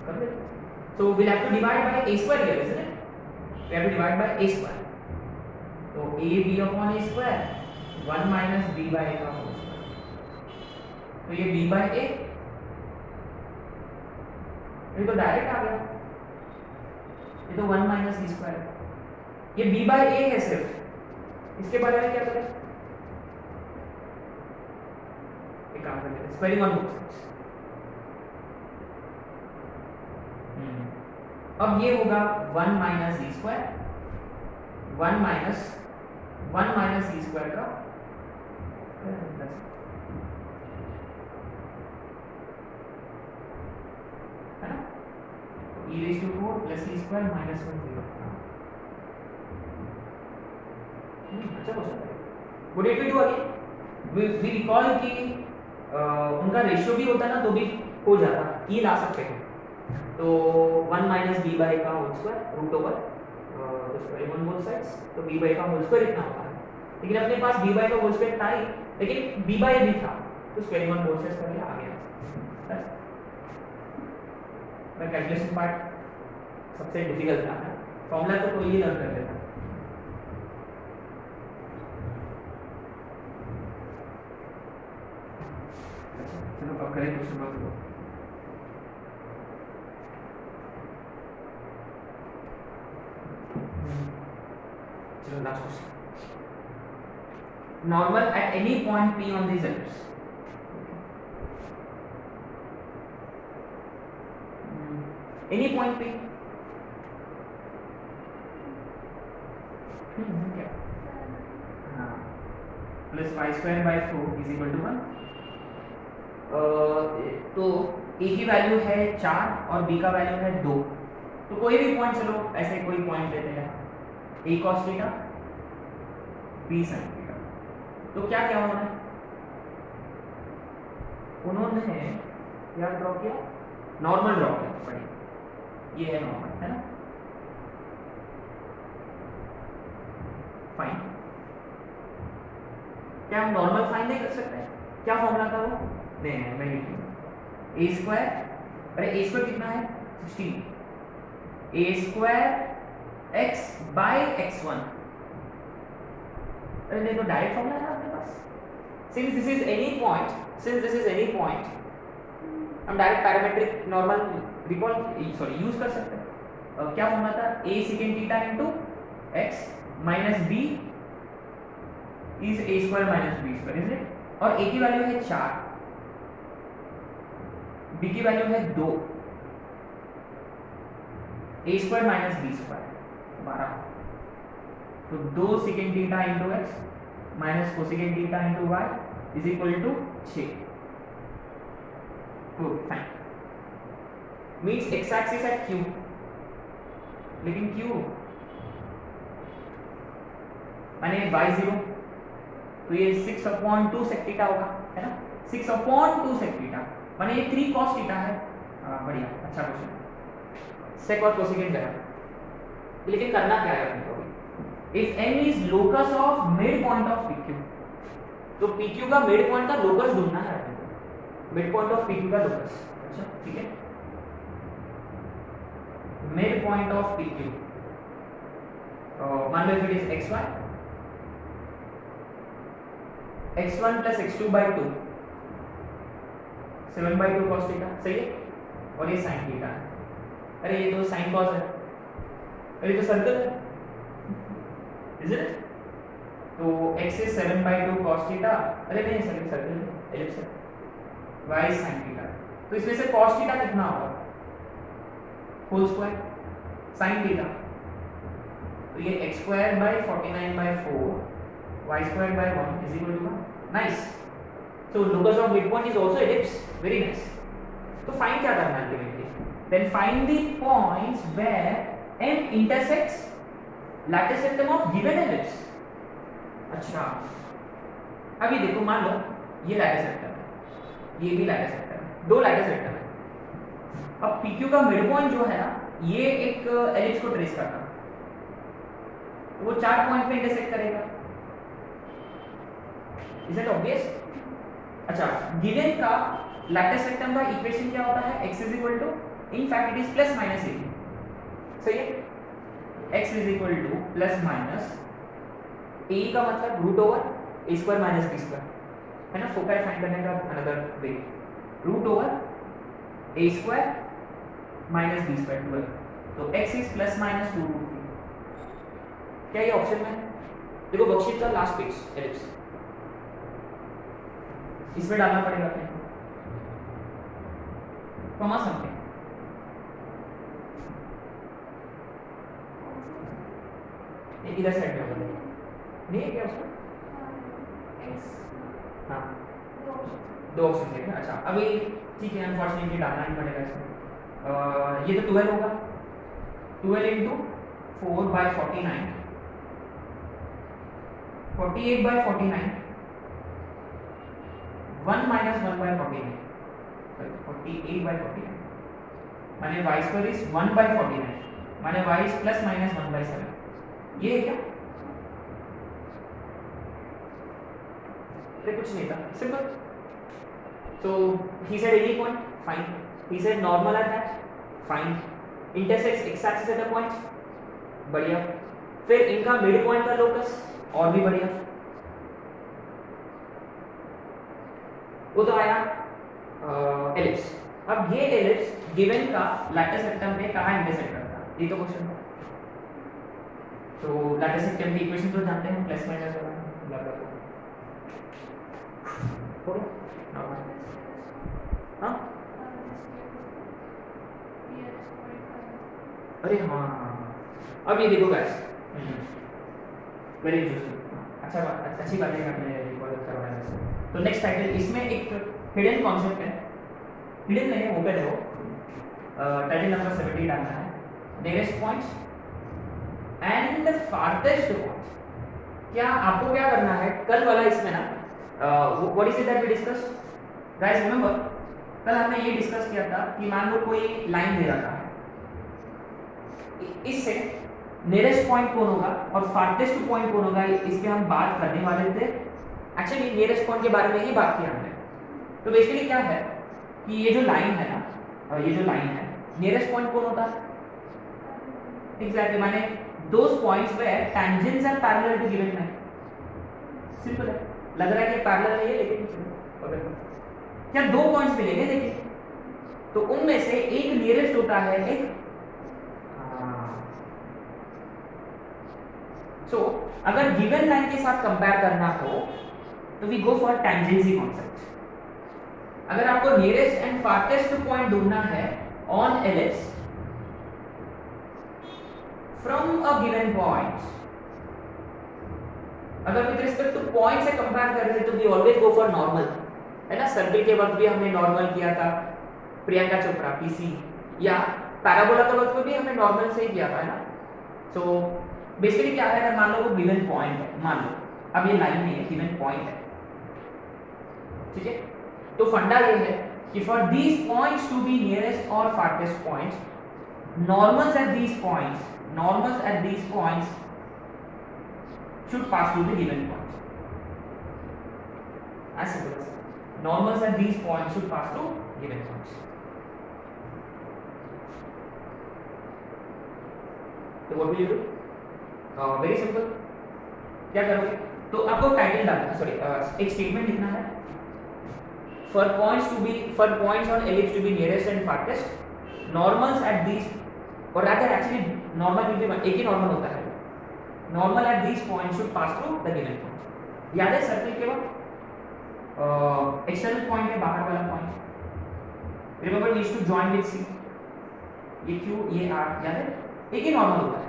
कर देते। So we have to divide by a square here, isn't it? We have to divide by a square, तो a b upon a square 1 minus b by a का whole square, तो ये b by a, ये तो direct आ गया, ये तो 1 minus b square, ये b बाय a है सिर्फ, इसके बारे में क्या करें? काम कर लेते हैं, स्क्वायरिंग ऑन बोथ साइड्स। अब ये होगा 1 माइनस सी स्क्वायर, 1 माइनस सी स्क्वायर का है ना, e raised to 4 plus c square minus 1 0। अच्छा क्वेश्चन है। What did we do again? We recall कि उनका रेशियो भी होता ना तो भी हो जाता, ये ला सकते हैं। तो 1 माइनस बी बाई का whole square root over squaring on both sides, तो बी बाई का होल स्क्वायर इतना होता है, लेकिन अपने पास बी बाई का होल स्क्वायर था ही, लेकिन बी बाई भी था, तो स्क्वायरिंग ऑन बोथ साइड्स कर लिया, आ गया। मैं कैलकुलेशन पार्ट सबसे डिफिकल्ट था, फॉर्मूला तो कोई ही लर्न कर लेता। चलो अब करें क्वेश्चन नंबर 2। चलो last question, normal at any point p on these ellipse, any point p, क्या हाँ plus 5 square by 4 is equal to 1। तो a की वैल्यू है 4 और b का वैल्यू है 2, तो कोई भी पॉइंट, चलो ऐसे कोई पॉइंट लेते हैं, a cos theta b sin theta. तो क्या क्या उन्होंने क्या ड्रॉ किया? नॉर्मल ड्रॉ किया, बढ़िया, ये है नॉर्मल, है ना, फाइन। क्या हम नॉर्मल फाइंड नहीं कर सकते हैं? क्या फॉर्मूला था वो? नहीं मैं लिखूंगा ए स्क्वायर, अरे ए स्क्वायर कितना है 16, ए स्क्वायर एक्स बाय x1, अरे नहीं तो डायरेक्ट फॉर्मूला है आपके पास, since this is any point हम direct parametric normal recall use कर सकते हैं। क्या फॉर्मूला था? a second theta into x minus b is a square minus b square, is it? और a की वैल्यू है 4, b की वैल्यू है 2, a square minus b square 12, तो 2 second theta into x minus cosecant theta into y is equal to 6। Good, fine. Means x axis at q, लेकिन q माने y0, तो ये 6/2 sec थीटा होगा, है ना? 6/2 sec थीटा माने ये 3 cos थीटा है। बढ़िया, अच्छा क्वेश्चन। sec और कोसेकेंट गया, लेकिन करना क्या है अपने को? If m is locus of mid point of pq, तो pq का मिड पॉइंट का लोकस ढूंढना है अपने को, मिड पॉइंट ऑफ pq का लोकस। अच्छा ठीक है, मिड पॉइंट ऑफ pq, मान लो if it is xy, x1 plus x2 by 2, 7/2 cos theta, सही है? और ये sin थीटा है, अरे ये तो sin cos है, अरे ये तो सर्कल है, इज इट? तो x इज 7/2 cos थीटा, अरे नहीं सर्कल है, एलिप्स है, y sin थीटा, तो इसमें से cos थीटा कितना होगा? होल स्क्वायर sin थीटा, तो ये x square bye 49/4 y squared by 1 is equal to 1. Nice. So locus of midpoint is also ellipse. Very nice. तो find क्या करना है ultimately? Then find the points where m intersects lattice rectum of given ellipse. अच्छा, अभी देखो, मान लो ये lattice rectum है, ये भी lattice rectum है, दो lattice rectum है। अब PQ का मिड पॉइंट जो है ना, ये एक ellipse को ट्रेस करना, तो वो 4 पॉइंट पे इंटरसेक्ट करेगा। Is that obvious? अच्छा, गिवन का लैटिस रेक्टम का इक्वेशन क्या होता है? x is equal to, in fact it is plus minus a, सही है? x is equal to plus minus a का मतलब root over a square minus b square, है ना? फोकाई फाइंड करने का another way, root over a square minus b square 12, तो x is plus minus 2√3। क्या ये ऑप्शन में? देखो वर्कशीट का लास्ट पेज एलिप्स, इसमें डालना पड़ेगा अपने को कॉमा समथिंग, इधर साइड में होगा, नहीं है क्या उसका? हाँ, दो ऑप्शन है। अच्छा अभी ठीक है, अनफॉर्चुनेटली डालना ही पड़ेगा इसमें। ये तो 12 होगा, 12 इंटू 4/49, 48/49, 1 माइनस 1/49, सॉरी 48/49, माने y स्क्वायर इज 1/49, माने y इज प्लस माइनस 1/7, ये है क्या? अरे कुछ नहीं था, simple. So he said any point, fine. He said normal at that, fine. Intersects x-axis at a point, बढ़िया। फिर इनका मिड पॉइंट का लोकस, और भी बढ़िया। वो तो आया एलिप्स। अब ये एलिप्स गिवन का लैटिस रेक्टम पे कहाँ इंटरसेक्ट करता है, ये तो क्वेश्चन था। तो लैटिस रेक्टम की इक्वेशन तो जानते हैं, प्लस माइनस वाला लगा तो हाँ, अरे हाँ, अब ये देखो गाइस, वेरी इंटरेस्टिंग, अच्छा बात, अच्छी बात है आपने रिकॉर्ड करवाया है। तो नेक्स्ट टाइटल, इसमें एक हिडन कॉन्सेप्ट है, हिडन नहीं है, ओपन है वो, टाइटल नंबर 70 डालना है, nearest points and farthest point. क्या आपको क्या करना है, कल वाला इसमें ना, what is it that we discuss guys, remember कल हमने ये डिस्कस किया था कि मान लो कोई लाइन दे रखा है, इससे नियरेस्ट पॉइंट कौन होगा और फारथेस्ट पॉइंट कौन होगा, इसके हम बात करने वाले थे। एक्चुअली नियरेस्ट पॉइंट के बारे में ही बात की हमने, तो बेसिकली क्या है कि ये जो लाइन है ना, ये जो लाइन है, नियरेस्ट पॉइंट कौन होता है? एग्जैक्टली, माने those points where tangents are parallel to given line. Simple है, लग रहा है कि पैरेलल नहीं है लेकिन चलो क्या दो पॉइंट्स मिलेंगे देखिए, तो उनमें से एक नियरेस्ट होता है, एक सो अगर गिवन लाइन के साथ कंपेयर करना हो तो we go for tangency concept. अगर आपको नियरेस्ट एंड फारटेस्ट पॉइंट ढूंढना है on ellipse from a given point, अगर विद रिस्पेक्ट टू पॉइंट से कंपेयर कर रहे हैं तो we always go for normal, है ना। सर्कल के वक्त भी हमने नॉर्मल किया था, प्रियंका चोपड़ा पीसी, या पैराबोला के वक्त भी हमने नॉर्मल से ही किया था, है ना। सो बेसिकली क्या है, अगर मान लो वो गिवन पॉइंट है, मान लो अब ये लाइन नहीं है, गिवन पॉइंट है, ठीक है। तो फंडा ये है कि for these points to be nearest और farthest points, normals at these points, normals at these points should pass through the given points. As simple as that. Normals at these points should pass through given points. So what will you do? Very simple. क्या करोगे? तो आपको title डालना, sorry एक statement लिखना है, for points on ellipse to be nearest and farthest, normals at these, or rather actually normal will be एक ही normal होता है, normal at this point should pass through the given point. याद है circle के वक्त external point है, बाहर वाला point, remember needs to join with c, ये क्यू ये आर, याद है, एक ही नॉर्मल होता है।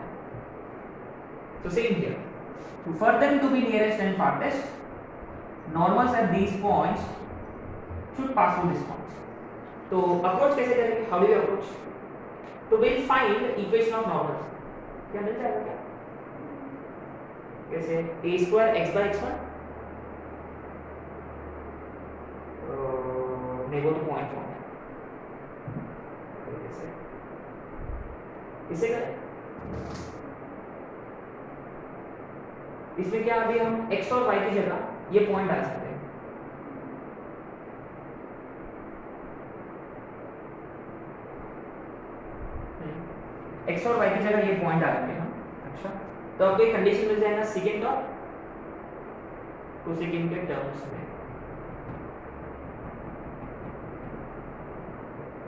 तो same here, to for them to be nearest and farthest, normals at these points should pass through this point. तो अप्रोच कैसे करेंगे, हाउ डू वी अप्रोच? तो will find equation of normals, क्या मिल जाएगा क्या? कैसे? a square x by x1, नहीं वो तो पॉइंट फॉर्म है, कैसे इसे करें? इसमें क्या अभी हम x और y की जगह ये पॉइंट डाल सकते हैं, x और y की जगह ये पॉइंट डालेंगे हम। अच्छा, तो आपको एक कंडीशन मिल जाएगा सेकेंड और कोसेकेंड के टर्म्स में,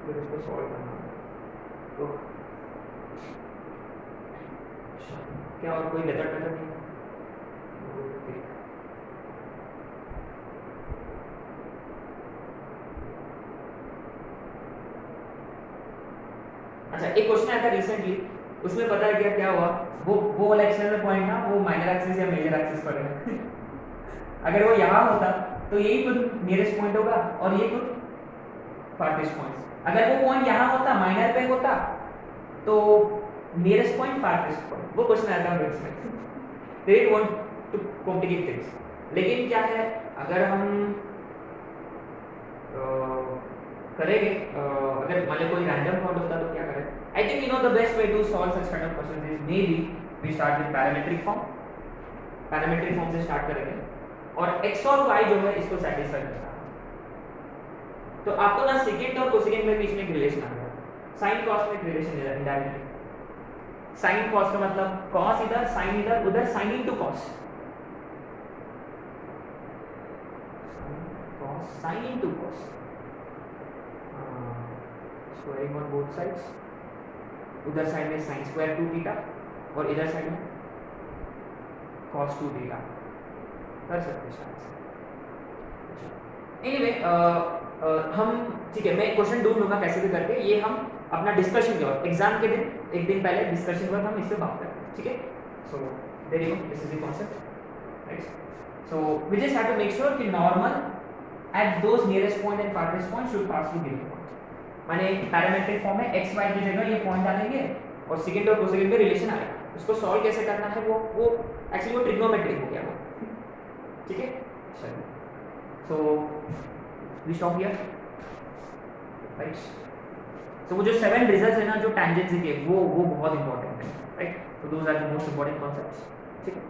फिर इसको सॉल्व करना। तो अच्छा, क्या और कोई मेथड नहीं? अच्छा, एक क्वेश्चन आया था रिसेंटली, उसमें पता है क्या हुआ, वो वाला एक्सटर्नल पॉइंट ना वो माइनर एक्सिस या मेजर एक्सिस पर है अगर वो यहाँ होता तो यही कुछ नियरेस्ट पॉइंट होगा और ये कुछ फारटेस्ट पॉइंट। अगर वो पॉइंट यहाँ होता, माइनर पे होता, तो नियरेस्ट पॉइंट फारटेस्ट पॉइंट, वो क्वेश्चन आया था मेरे में। They don't want to complicate things, लेकिन क्या है अगर हम करेंगे, अगर मान लो कोई रैंडम पॉइंट होता तो क्या करें? I think you know the best way to solve such kind of questions is maybe we start with parametric form। parametric form से स्टार्ट करेंगे और x और y जो है इसको सेटिस्फाई करना है। तो आपको ना सेकेंड और कोसेकेंड में बीच में एक रिलेशन आ गया, साइन कॉस में एक रिलेशन है इनडायरेक्टली। साइन कॉस का मतलब कॉस इधर, साइन इधर, उधर sine into cos, cos sine into cos, squaring on both sides, उधर साइड में साइन स्क्वायर 2 थीटा और इधर साइड में cos 2 थीटा कर सकते हैं। एनीवे हम ठीक है, मैं क्वेश्चन ढूंढ लूंगा कैसे भी करके, ये हम अपना डिस्कशन के वक्त एग्जाम के दिन एक दिन पहले डिस्कशन के वक्त हम इस पे बात करते हैं, ठीक है। So there you go, this is the concept, right. So we just have to make sure कि normal at those nearest point and farthest point should pass through given point. माने पैरामीट्रिक फॉर्म में x y की जगह ये point डालेंगे और second और cosecant में रिलेशन आएगा, उसको सॉल्व कैसे करना है वो एक्चुअली वो ट्रिग्नोमेट्रिक हो गया वो, ठीक है। चलिए, so we stop here, right. So वो जो 7 रिजल्ट्स है ना जो टेंजेंसी के, वो बहुत इंपॉर्टेंट है, राइट। तो those are the most important concepts, ठीक है।